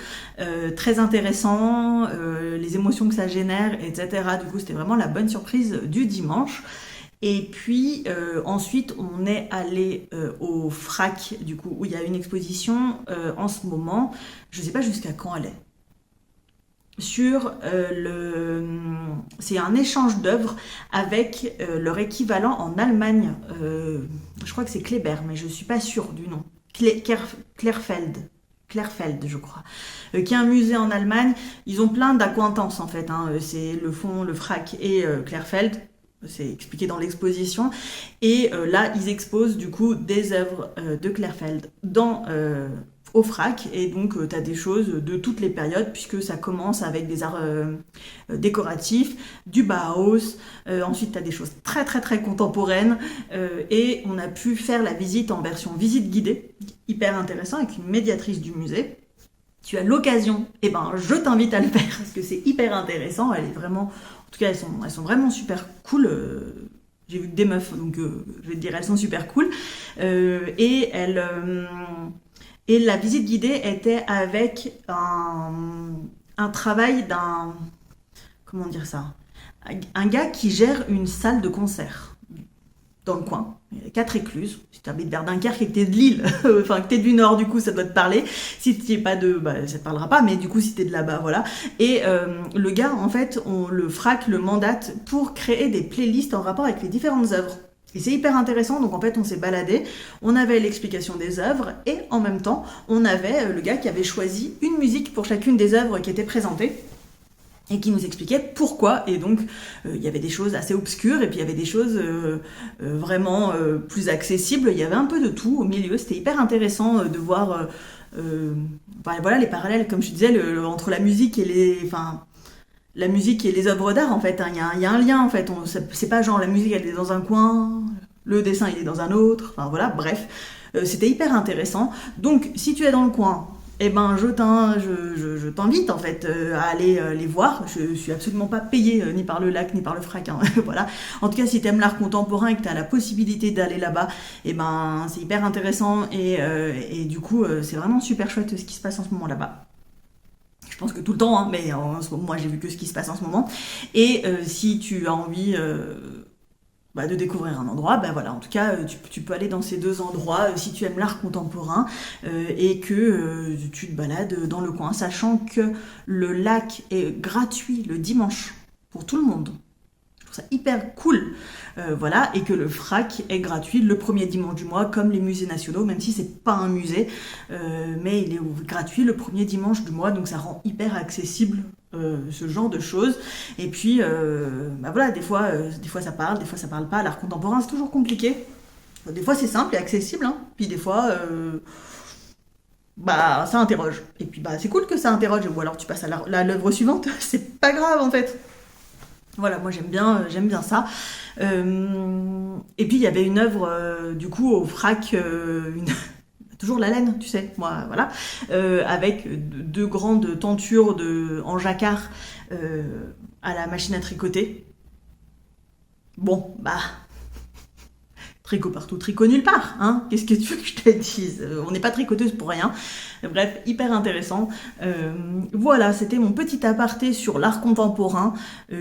S1: très intéressant, les émotions que ça génère, etc. Du coup, c'était vraiment la bonne surprise du dimanche. Et puis ensuite, on est allé au FRAC, du coup, où il y a une exposition en ce moment. Je ne sais pas jusqu'à quand elle est. C'est un échange d'œuvres avec leur équivalent en Allemagne. Je crois que c'est Kleber, mais je ne suis pas sûre du nom. Clerfeld, je crois, qui est un musée en Allemagne. Ils ont plein d'acquaintances en fait. Hein. C'est le fond, le FRAC et Clerfeld. C'est expliqué dans l'exposition. Et là, ils exposent du coup des œuvres de Clerfeld au FRAC. Et donc, tu as des choses de toutes les périodes, puisque ça commence avec des arts décoratifs, du Bauhaus. Ensuite, tu as des choses très contemporaines. Et on a pu faire la visite en version visite guidée, hyper intéressant, avec une médiatrice du musée. Tu as l'occasion, je t'invite à le faire, parce que c'est hyper intéressant. Elle est vraiment... En tout cas, elles sont vraiment super cool. J'ai vu que des meufs, donc je vais te dire, elles sont super cool. Et la visite guidée était avec un travail d'un... Comment dire ça? Un gars qui gère une salle de concert dans le coin. Il y a 4 écluses. Si tu habites vers Dunkerque et que tu es de Lille, enfin que tu es du Nord, du coup, ça doit te parler. Si tu n'es pas ça te parlera pas, mais du coup, si tu es de là-bas, voilà. Et le gars, en fait, le FRAC le mandate pour créer des playlists en rapport avec les différentes œuvres. Et c'est hyper intéressant, donc en fait on s'est baladé, on avait l'explication des œuvres et en même temps on avait le gars qui avait choisi une musique pour chacune des œuvres qui étaient présentées et qui nous expliquait pourquoi. Et donc il y avait des choses assez obscures et puis il y avait des choses vraiment plus accessibles, il y avait un peu de tout au milieu, c'était hyper intéressant de voir voilà, les parallèles, comme je disais, entre la musique et la musique et les œuvres d'art, en fait. Il y a un lien, en fait. C'est pas genre la musique, elle est dans un coin, le dessin, il est dans un autre. Enfin, voilà, bref. C'était hyper intéressant. Donc, si tu es dans le coin, je t'invite, en fait, à aller les voir. Je suis absolument pas payée ni par le lac, ni par le FRAC. Hein. Voilà. En tout cas, si tu aimes l'art contemporain et que tu as la possibilité d'aller là-bas, c'est hyper intéressant. Et du coup, c'est vraiment super chouette ce qui se passe en ce moment là-bas. Je pense que tout le temps, hein, mais en ce moment, moi j'ai vu que ce qui se passe en ce moment. Et si tu as envie de découvrir un endroit, voilà, en tout cas, tu peux aller dans ces deux endroits si tu aimes l'art contemporain et que tu te balades dans le coin, sachant que le lac est gratuit le dimanche pour tout le monde. trouve ça hyper cool, voilà, et que le FRAC est gratuit le premier dimanche du mois, comme les musées nationaux, même si c'est pas un musée, mais il est gratuit le premier dimanche du mois, donc ça rend hyper accessible ce genre de choses. Et puis, bah voilà, des fois ça parle, des fois ça parle pas. L'art contemporain, c'est toujours compliqué. Des fois c'est simple et accessible, hein. Puis des fois, bah ça interroge. Et puis bah c'est cool que ça interroge, ou alors tu passes à l'œuvre suivante, c'est pas grave en fait. Voilà, moi j'aime bien ça. Et puis il y avait une œuvre du coup au FRAC, toujours la laine, tu sais, moi voilà, avec deux grandes tentures en jacquard à la machine à tricoter. Bon, bah tricot partout, tricot nulle part, hein. Qu'est-ce que tu veux que je te dise? On n'est pas tricoteuse pour rien. Bref, hyper intéressant. Voilà, c'était mon petit aparté sur l'art contemporain.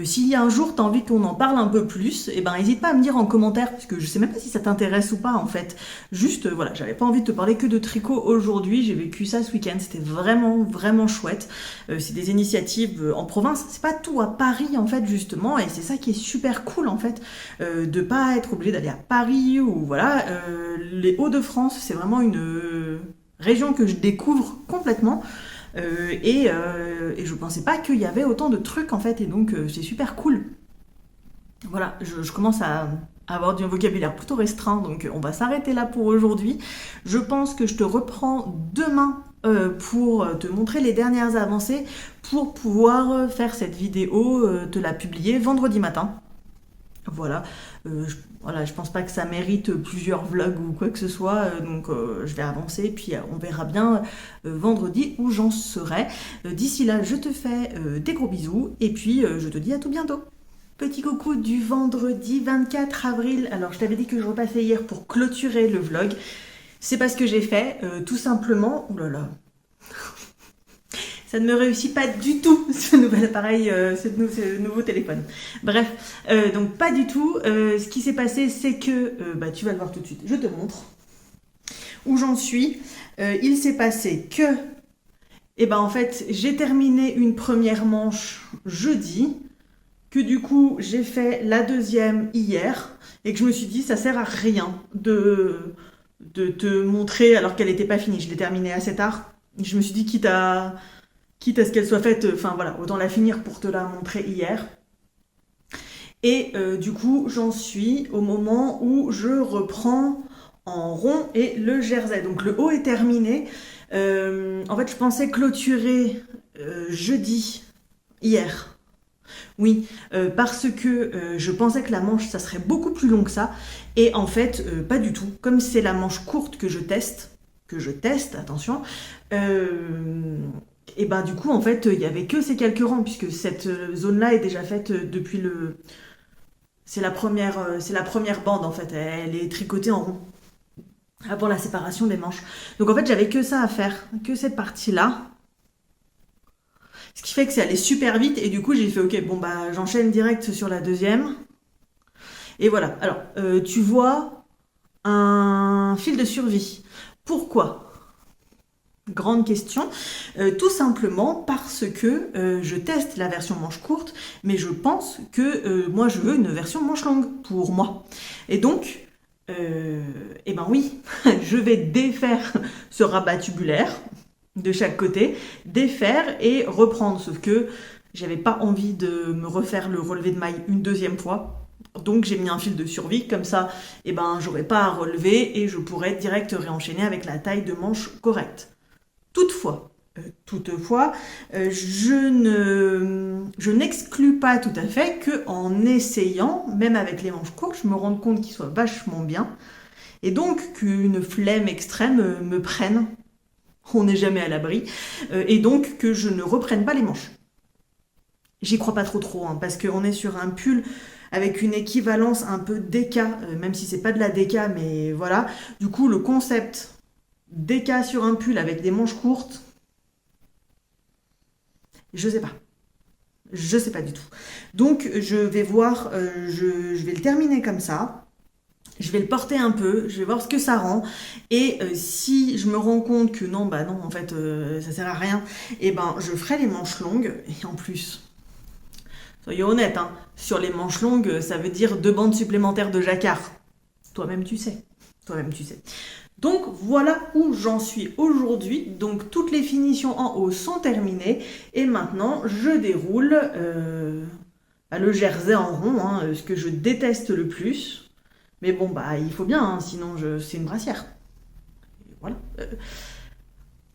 S1: S'il y a un jour, tu as envie qu'on en parle un peu plus, eh ben, n'hésite pas à me dire en commentaire, parce que je sais même pas si ça t'intéresse ou pas, en fait. Juste, voilà, j'avais pas envie de te parler que de tricot aujourd'hui. J'ai vécu ça ce week-end. C'était vraiment, vraiment chouette. C'est des initiatives en province. C'est pas tout à Paris, en fait, justement. Et c'est ça qui est super cool, en fait, de pas être obligé d'aller à Paris ou voilà. Les Hauts-de-France, c'est vraiment une région que je découvre complètement et je pensais pas qu'il y avait autant de trucs en fait, et donc c'est super cool. Voilà, je commence à avoir du vocabulaire plutôt restreint, donc on va s'arrêter là pour aujourd'hui. Je pense que je te reprends demain pour te montrer les dernières avancées, pour pouvoir faire cette vidéo, te la publier vendredi matin. Voilà, je pense pas que ça mérite plusieurs vlogs ou quoi que ce soit, donc je vais avancer, puis on verra bien vendredi où j'en serai. D'ici là, je te fais des gros bisous, et puis je te dis à tout bientôt. Petit coucou du vendredi 24 avril. Alors, je t'avais dit que je repassais hier pour clôturer le vlog. C'est pas ce que j'ai fait, tout simplement. Oh là là. Ça ne me réussit pas du tout, ce nouvel appareil, ce nouveau téléphone. Bref, donc pas du tout. Ce qui s'est passé, c'est que, bah, tu vas le voir tout de suite, je te montre où j'en suis. Il s'est passé que, eh ben, en fait, j'ai terminé une première manche jeudi, que du coup, j'ai fait la deuxième hier, et que je me suis dit, ça sert à rien de te montrer alors qu'elle n'était pas finie. Je l'ai terminée assez tard. Je me suis dit, quitte à ce qu'elle soit faite, enfin voilà, autant la finir pour te la montrer hier. Et du coup, j'en suis au moment où je reprends en rond et le jersey. Donc le haut est terminé. En fait, je pensais clôturer jeudi, hier. Oui, parce que je pensais que la manche, ça serait beaucoup plus long que ça. Et en fait, pas du tout. Comme c'est la manche courte que je teste, attention, et ben du coup en fait il y avait que ces quelques rangs, puisque cette zone là est déjà faite depuis c'est la première bande en fait, elle est tricotée en rond avant la séparation des manches. Donc en fait j'avais que ça à faire, que cette partie là, ce qui fait que c'est allé super vite, et du coup j'ai fait ok, bon bah j'enchaîne direct sur la deuxième. Et voilà, alors tu vois un fil de survie. Pourquoi ? Grande question, tout simplement parce que je teste la version manche courte, mais je pense que moi je veux une version manche longue pour moi. Et donc, eh ben oui, je vais défaire ce rabat tubulaire de chaque côté, défaire et reprendre, sauf que j'avais pas envie de me refaire le relevé de maille une deuxième fois. Donc j'ai mis un fil de survie, comme ça eh ben, j'aurais pas à relever et je pourrais direct réenchaîner avec la taille de manche correcte. Toutefois, je n'exclus pas tout à fait qu'en essayant, même avec les manches courtes, je me rende compte qu'ils soient vachement bien, et donc qu'une flemme extrême me prenne, on n'est jamais à l'abri, et donc que je ne reprenne pas les manches. J'y crois pas trop, hein, parce qu'on est sur un pull avec une équivalence un peu DK, même si c'est pas de la DK, mais voilà. Du coup, le concept DK sur un pull avec des manches courtes, je sais pas du tout. Donc je vais voir, je vais le terminer comme ça, je vais le porter un peu, je vais voir ce que ça rend, et si je me rends compte que non, bah non, en fait ça sert à rien, et ben je ferai les manches longues. Et en plus Soyons honnêtes, hein, sur les manches longues, ça veut dire 2 bandes supplémentaires de jacquard. Toi-même tu sais. Toi-même tu sais. Donc voilà où j'en suis aujourd'hui. Donc toutes les finitions en haut sont terminées. Et maintenant, je déroule le jersey en rond, hein, ce que je déteste le plus. Mais bon, bah il faut bien, hein, sinon c'est une brassière. Et voilà.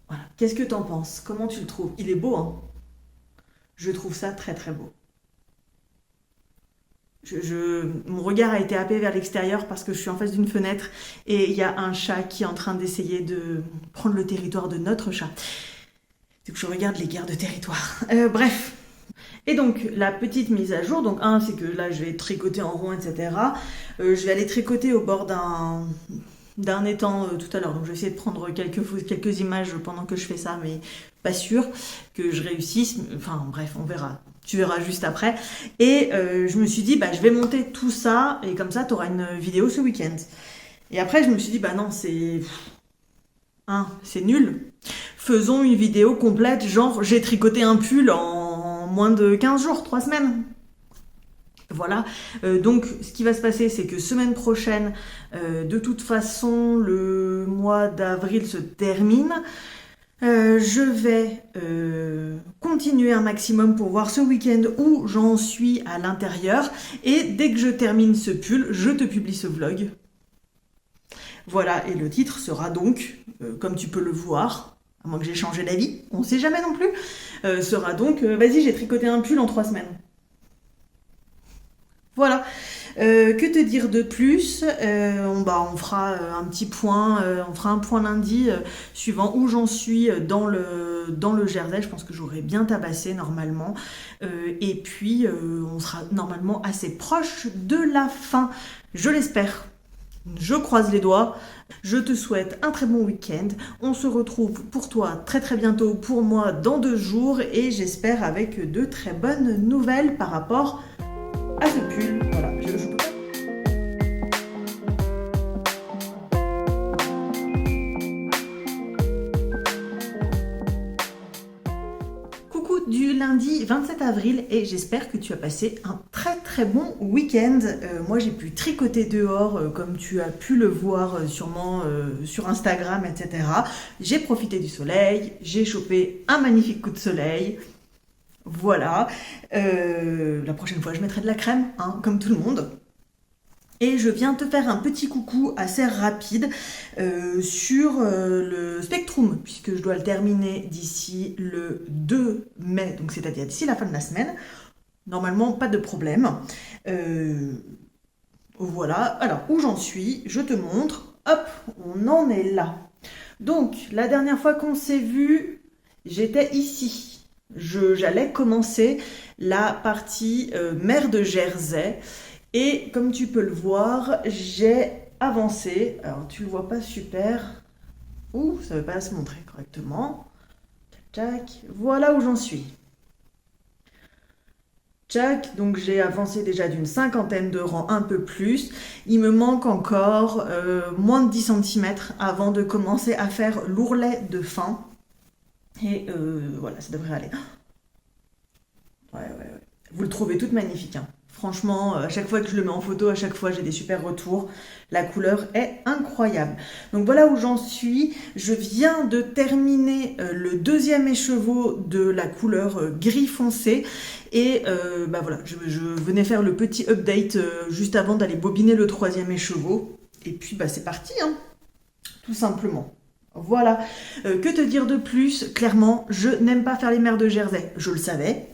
S1: Voilà. Qu'est-ce que t'en penses? Comment tu le trouves? Il est beau, hein? Je trouve ça très très beau. Mon regard a été happé vers l'extérieur parce que je suis en face d'une fenêtre et il y a un chat qui est en train d'essayer de prendre le territoire de notre chat. Donc je regarde les guerres de territoire. Bref. Et donc la petite mise à jour, donc c'est que là je vais tricoter en rond, etc. Je vais aller tricoter au bord d'un étang tout à l'heure. Donc je vais essayer de prendre quelques images pendant que je fais ça, mais pas sûr que je réussisse. Enfin bref, on verra. Tu verras juste après. Et je me suis dit, je vais monter tout ça, et comme ça, tu auras une vidéo ce week-end. Et après, je me suis dit, non, c'est nul. Faisons une vidéo complète, genre, j'ai tricoté un pull en moins de 15 jours, 3 semaines. Voilà, donc ce qui va se passer, c'est que semaine prochaine, de toute façon, le mois d'avril se termine. Je vais continuer un maximum pour voir ce week-end où j'en suis à l'intérieur. Et dès que je termine ce pull, je te publie ce vlog. Voilà, et le titre sera donc, comme tu peux le voir, à moins que j'ai changé d'avis, on sait jamais non plus, sera donc, vas-y, j'ai tricoté un pull en 3 semaines. Voilà. Que te dire de plus? On fera un petit point, on fera un point lundi, suivant où j'en suis dans le jersey. Je pense que j'aurai bien tabassé normalement. Et puis, on sera normalement assez proche de la fin. Je l'espère. Je croise les doigts. Je te souhaite un très bon week-end. On se retrouve pour toi très très bientôt, pour moi dans 2 jours. Et j'espère avec de très bonnes nouvelles par rapport à ce pull. Voilà, je peux pas. Coucou du lundi 27 avril et j'espère que tu as passé un très très bon week-end. Moi j'ai pu tricoter dehors comme tu as pu le voir sûrement sur Instagram, etc. J'ai profité du soleil, j'ai chopé un magnifique coup de soleil. Voilà, la prochaine fois je mettrai de la crème, hein, comme tout le monde. Et je viens te faire un petit coucou assez rapide sur le Spectrum, puisque je dois le terminer d'ici le 2 mai, donc c'est-à-dire d'ici la fin de la semaine. Normalement, pas de problème. Voilà, alors où j'en suis, je te montre. Hop, on en est là. Donc, la dernière fois qu'on s'est vu, j'étais ici. J'allais commencer la partie mer de jersey et comme tu peux le voir, j'ai avancé. Alors tu le vois pas super. Ouh, ça veut pas se montrer correctement. Tac, tac. Voilà où j'en suis. Tac, donc j'ai avancé déjà d'une 50aine de rangs, un peu plus. Il me manque encore moins de 10 cm avant de commencer à faire l'ourlet de fin. Et voilà, ça devrait aller. Ouais. Vous le trouvez toute magnifique, hein. Franchement, à chaque fois que je le mets en photo, à chaque fois j'ai des super retours. La couleur est incroyable. Donc voilà où j'en suis. Je viens de terminer le 2e écheveau de la couleur gris foncé. Et voilà, je venais faire le petit update juste avant d'aller bobiner le 3e écheveau. Et puis c'est parti, hein, tout simplement. Voilà, que te dire de plus? Clairement, je n'aime pas faire les mers de jersey, je le savais.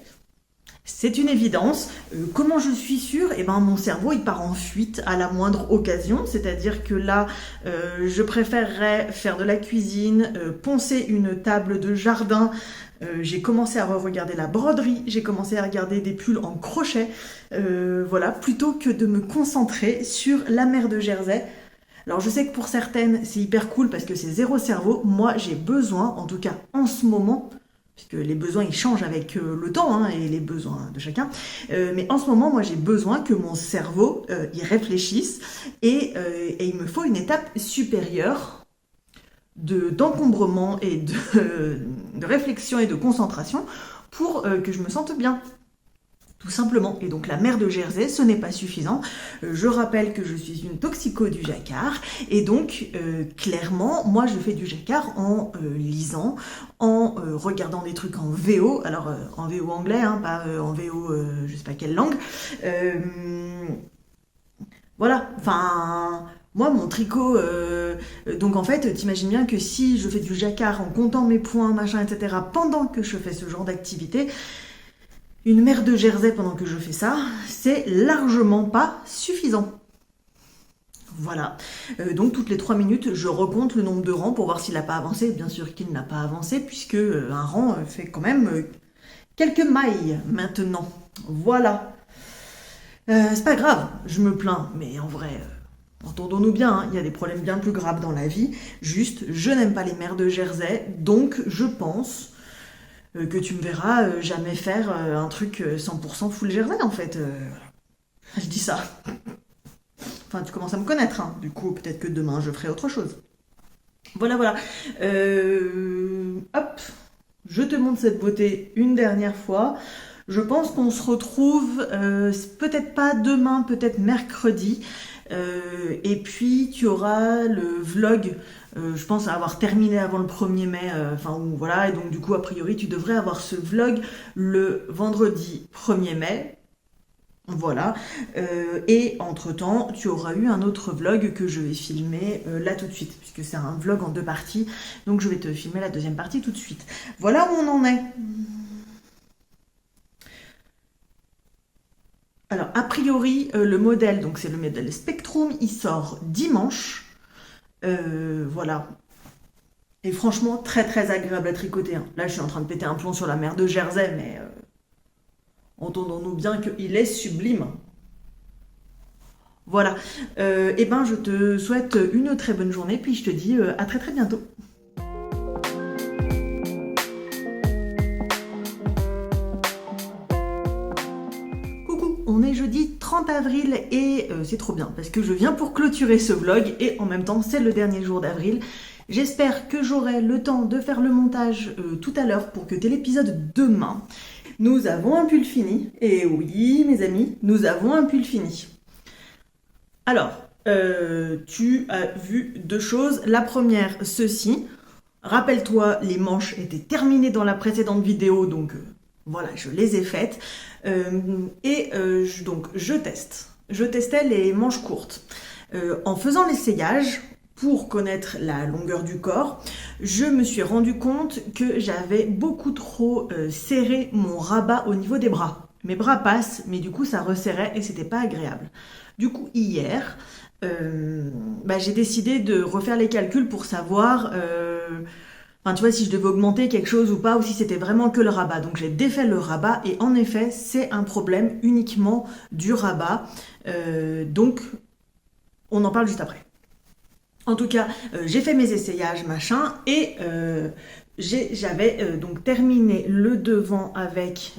S1: C'est une évidence. Comment je suis sûre? Mon cerveau il part en fuite à la moindre occasion, c'est-à-dire que là, je préférerais faire de la cuisine, poncer une table de jardin. J'ai commencé à regarder la broderie, j'ai commencé à regarder des pulls en crochet, voilà, plutôt que de me concentrer sur la mer de jersey. Alors je sais que pour certaines c'est hyper cool parce que c'est 0 cerveau. Moi j'ai besoin, en tout cas en ce moment, puisque les besoins ils changent avec le temps hein, et les besoins de chacun, mais en ce moment moi j'ai besoin que mon cerveau y réfléchisse et il me faut une étape supérieure d'encombrement et de réflexion et de concentration pour que je me sente bien. tout simplement. Et donc la mer de Jersey, ce n'est pas suffisant. Je rappelle que je suis une toxico du jacquard, et donc clairement, moi je fais du jacquard en lisant, en regardant des trucs en VO, alors en VO anglais, hein, pas en VO je sais pas quelle langue. Voilà, enfin... Moi, mon tricot, donc en fait, t'imagines bien que si je fais du jacquard en comptant mes points, machin, etc., pendant que je fais ce genre d'activité, une mer de Jersey pendant que je fais ça, c'est largement pas suffisant. Voilà. Donc toutes les 3 minutes, je recompte le nombre de rangs pour voir s'il n'a pas avancé. Bien sûr qu'il n'a pas avancé, puisque un rang fait quand même quelques mailles maintenant. Voilà. C'est pas grave, je me plains, mais en vrai... Entendons-nous bien, hein, il y a des problèmes bien plus graves dans la vie. Juste, je n'aime pas les mers de Jersey, donc je pense que tu me verras jamais faire un truc 100% full Jersey, en fait. Je dis ça. Enfin, tu commences à me connaître, hein. Du coup, peut-être que demain, je ferai autre chose. Voilà, voilà. Hop, je te montre cette beauté une dernière fois. Je pense qu'on se retrouve peut-être pas demain, peut-être mercredi. Et puis tu auras le vlog, je pense avoir terminé avant le 1er mai, voilà, et donc du coup a priori tu devrais avoir ce vlog le vendredi 1er mai, voilà, et entre temps tu auras eu un autre vlog que je vais filmer là tout de suite, puisque c'est un vlog en 2 parties, donc je vais te filmer la deuxième partie tout de suite. Voilà où on en est. Alors, a priori, le modèle, donc c'est le modèle Spectrum, il sort dimanche. Voilà. Et franchement, très très agréable à tricoter, hein. Là, je suis en train de péter un plomb sur la mer de Jersey, mais entendons-nous bien qu'il est sublime. Voilà. Et ben, je te souhaite une très bonne journée, puis je te dis à très très bientôt. On est jeudi 30 avril et c'est trop bien parce que je viens pour clôturer ce vlog et en même temps c'est le dernier jour d'avril. J'espère que j'aurai le temps de faire le montage tout à l'heure pour que tu aies l'épisode demain. Nous avons un pull fini, et oui mes amis, nous avons un pull fini. Alors, tu as vu 2 choses. La première, ceci. Rappelle-toi, les manches étaient terminées dans la précédente vidéo, donc... voilà, je les ai faites. Donc, je teste. Je testais les manches courtes. En faisant l'essayage, pour connaître la longueur du corps, je me suis rendu compte que j'avais beaucoup trop serré mon rabat au niveau des bras. Mes bras passent, mais du coup, ça resserrait et c'était pas agréable. Du coup, hier, j'ai décidé de refaire les calculs pour savoir... Enfin, tu vois, si je devais augmenter quelque chose ou pas, ou si c'était vraiment que le rabat. Donc j'ai défait le rabat et en effet, c'est un problème uniquement du rabat. Donc, on en parle juste après. En tout cas, j'ai fait mes essayages, machin, et j'avais donc terminé le devant avec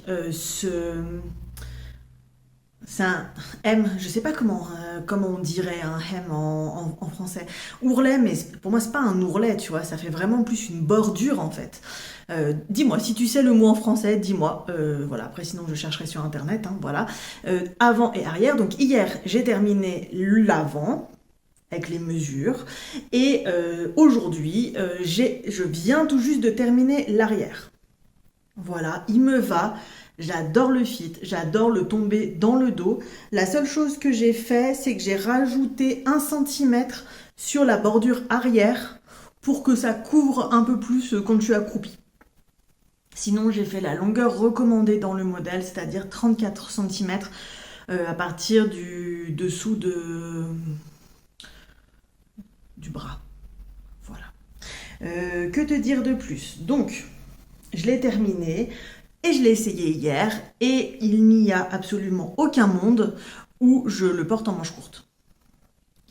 S1: c'est un M, je sais pas comment on dirait un M en français. Ourlet, mais pour moi c'est pas un ourlet, tu vois, ça fait vraiment plus une bordure en fait. Dis-moi, si tu sais le mot en français, dis-moi. Voilà, après sinon je chercherai sur internet, hein, voilà. Avant et arrière, donc hier j'ai terminé l'avant avec les mesures, et aujourd'hui je viens tout juste de terminer l'arrière. Voilà, il me va. J'adore le fit, j'adore le tomber dans le dos. La seule chose que j'ai fait, c'est que j'ai rajouté 1 cm sur la bordure arrière pour que ça couvre un peu plus quand je suis accroupie. Sinon, j'ai fait la longueur recommandée dans le modèle, c'est-à-dire 34 cm à partir du dessous du bras. Voilà. Que te dire de plus? Donc, je l'ai terminé. Et je l'ai essayé hier, et il n'y a absolument aucun monde où je le porte en manche courte.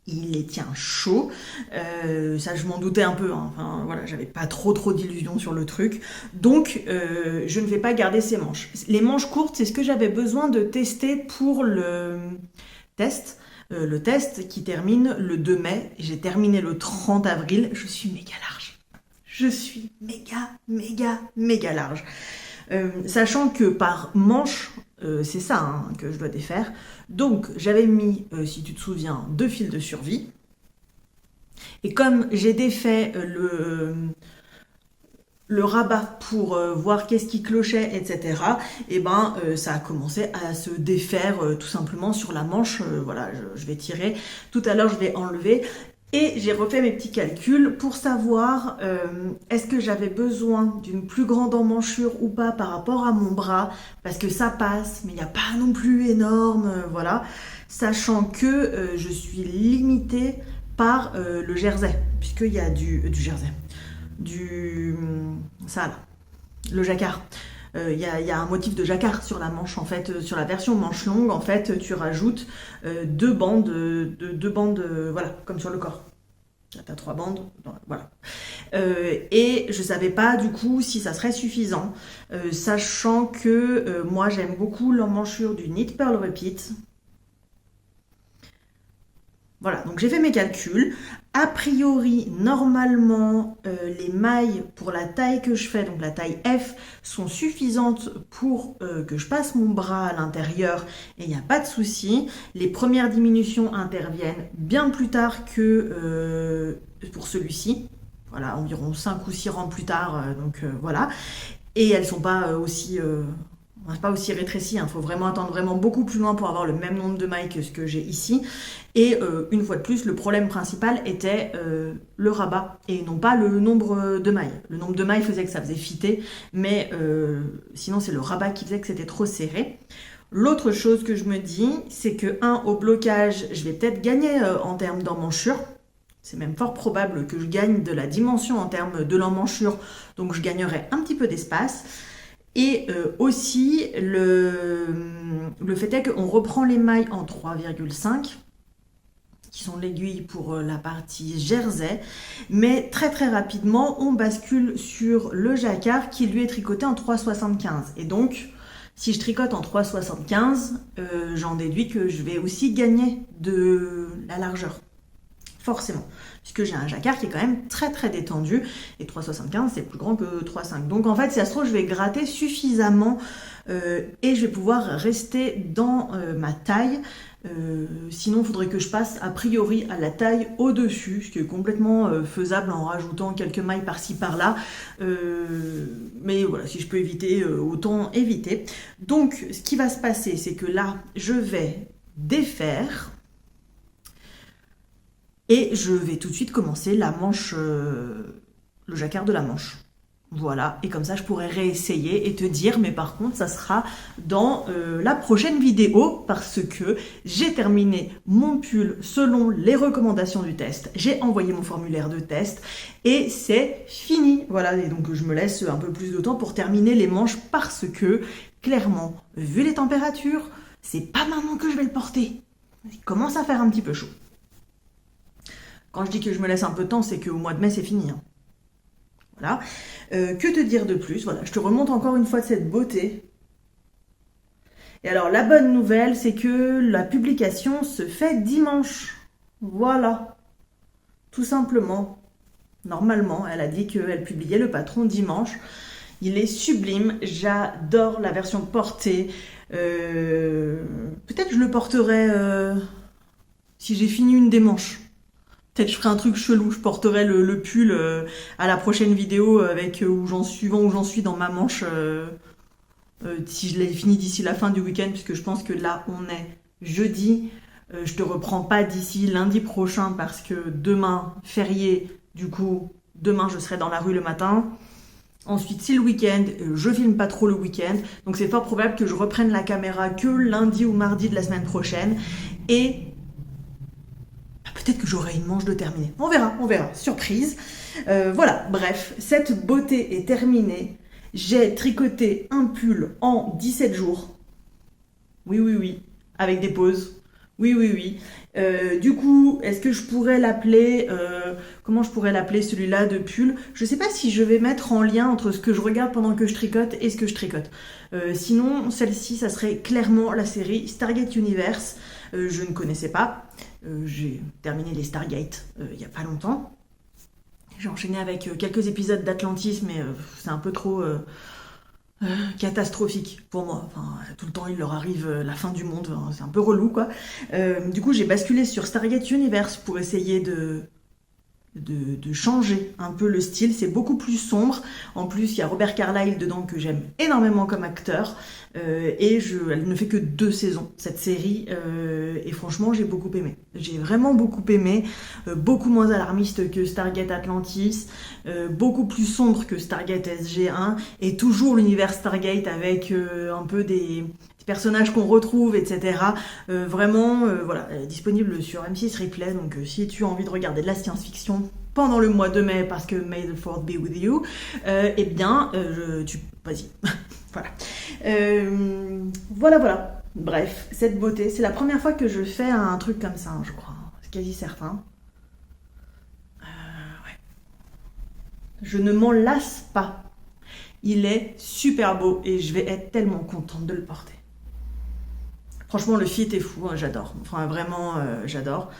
S1: Il les tient chaud, ça je m'en doutais un peu, hein. Enfin voilà, j'avais pas trop d'illusions sur le truc, donc je ne vais pas garder ces manches. Les manches courtes, c'est ce que j'avais besoin de tester pour le test. Le test qui termine le 2 mai, j'ai terminé le 30 avril, je suis méga large. Je suis méga large. Sachant que par manche, c'est ça hein, que je dois défaire. Donc j'avais mis, si tu te souviens, 2 fils de survie. Et comme j'ai défait le rabat pour voir qu'est-ce qui clochait, etc., et ben ça a commencé à se défaire tout simplement sur la manche. Voilà, je vais tirer. Tout à l'heure, je vais enlever. Et j'ai refait mes petits calculs pour savoir est-ce que j'avais besoin d'une plus grande emmanchure ou pas par rapport à mon bras, parce que ça passe, mais il n'y a pas non plus énorme, voilà. Sachant que je suis limitée par le jersey, puisqu'il y a du jersey, ça là, le jacquard. Il y a un motif de jacquard sur la manche en fait, sur la version manche longue en fait, tu rajoutes 2 bandes, voilà, comme sur le corps. Là, t'as 3 bandes, voilà. Et je savais pas du coup si ça serait suffisant, sachant que moi j'aime beaucoup l'emmanchure du Knit Purl Repeat. Voilà, donc j'ai fait mes calculs. A priori, normalement, les mailles pour la taille que je fais, donc la taille F, sont suffisantes pour que je passe mon bras à l'intérieur et il n'y a pas de souci. Les premières diminutions interviennent bien plus tard que pour celui-ci. Voilà, environ 5 ou 6 rangs plus tard, donc voilà. Et elles sont pas aussi... pas aussi rétrécies, il faut vraiment attendre vraiment beaucoup plus loin pour avoir le même nombre de mailles que ce que j'ai ici. Et une fois de plus, le problème principal était le rabat et non pas le nombre de mailles. Le nombre de mailles faisait que ça faisait fitter, mais sinon c'est le rabat qui faisait que c'était trop serré. L'autre chose que je me dis, c'est que au blocage, je vais peut-être gagner en termes d'emmanchure. C'est même fort probable que je gagne de la dimension en termes de l'emmanchure, donc je gagnerai un petit peu d'espace. Et aussi, le fait est qu'on reprend les mailles en 3,5, qui sont l'aiguille pour la partie jersey, mais très très rapidement, on bascule sur le jacquard qui lui est tricoté en 3,75. Et donc, si je tricote en 3,75, j'en déduis que je vais aussi gagner de la largeur. Forcément, puisque j'ai un jacquard qui est quand même très très détendu, et 3,75 c'est plus grand que 3,5. Donc en fait, si ça se trouve, je vais gratter suffisamment et je vais pouvoir rester dans ma taille. Sinon, il faudrait que je passe a priori à la taille au-dessus, ce qui est complètement faisable en rajoutant quelques mailles par-ci par-là. Mais voilà, si je peux éviter, autant éviter. Donc, ce qui va se passer, c'est que là, je vais défaire. Et je vais tout de suite commencer la manche, le jacquard de la manche. Voilà, et comme ça je pourrais réessayer et te dire, mais par contre ça sera dans la prochaine vidéo parce que j'ai terminé mon pull selon les recommandations du test. J'ai envoyé mon formulaire de test et c'est fini. Voilà, et donc je me laisse un peu plus de temps pour terminer les manches parce que clairement, vu les températures, c'est pas maintenant que je vais le porter. Il commence à faire un petit peu chaud. Quand je dis que je me laisse un peu de temps, c'est qu'au mois de mai, c'est fini. Hein. Voilà. Que te dire de plus? Voilà, je te remonte encore une fois de cette beauté. Et alors, la bonne nouvelle, c'est que la publication se fait dimanche. Voilà. Tout simplement. Normalement, elle a dit qu'elle publiait le patron dimanche. Il est sublime. J'adore la version portée. Peut-être je le porterai si j'ai fini une des manches. Peut-être je ferai un truc chelou, je porterai le pull à la prochaine vidéo avec où j'en suis dans ma manche si je l'ai fini d'ici la fin du week-end, puisque je pense que là on est jeudi. Je te reprends pas d'ici lundi prochain parce que demain, férié, du coup, demain je serai dans la rue le matin. Ensuite, c'est le week-end, je filme pas trop le week-end, donc c'est fort probable que je reprenne la caméra que lundi ou mardi de la semaine prochaine. Et peut-être que j'aurai une manche de terminée. On verra. Surprise. Voilà, bref, cette beauté est terminée. J'ai tricoté un pull en 17 jours. Oui. Avec des pauses. Oui. Du coup, est-ce que je pourrais l'appeler... comment je pourrais l'appeler celui-là de pull? Je sais pas si je vais mettre en lien entre ce que je regarde pendant que je tricote et ce que je tricote. Sinon, celle-ci, ça serait clairement la série Stargate Universe. Je ne connaissais pas. J'ai terminé les Stargate il n'y a pas longtemps. J'ai enchaîné avec quelques épisodes d'Atlantis, mais c'est un peu trop catastrophique pour moi. Enfin, tout le temps, il leur arrive la fin du monde. Enfin, c'est un peu relou, quoi. Du coup, j'ai basculé sur Stargate Universe pour essayer de changer un peu le style. C'est beaucoup plus sombre. En plus, il y a Robert Carlyle dedans que j'aime énormément comme acteur. Elle ne fait que 2 saisons, cette série. Et franchement, j'ai beaucoup aimé. J'ai vraiment beaucoup aimé. Beaucoup moins alarmiste que Stargate Atlantis. Beaucoup plus sombre que Stargate SG1. Et toujours l'univers Stargate avec un peu des personnages qu'on retrouve, etc. Vraiment, voilà, elle est disponible sur M6 Replay, donc si tu as envie de regarder de la science-fiction pendant le mois de mai, parce que May the 4th be with you, eh bien, vas-y, voilà. Voilà. Bref, cette beauté, c'est la première fois que je fais un truc comme ça, hein, je crois, c'est quasi certain. Ouais. Je ne m'en lasse pas. Il est super beau et je vais être tellement contente de le porter. Franchement, le fit est fou, hein, j'adore. Enfin, vraiment, j'adore.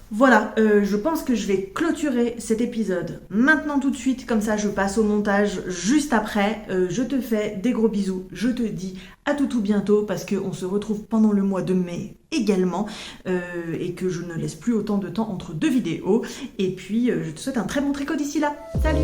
S1: Voilà, je pense que je vais clôturer cet épisode maintenant tout de suite, comme ça je passe au montage juste après. Je te fais des gros bisous, je te dis à tout bientôt parce qu'on se retrouve pendant le mois de mai également et que je ne laisse plus autant de temps entre 2 vidéos. Et puis je te souhaite un très bon tricot d'ici là. Salut!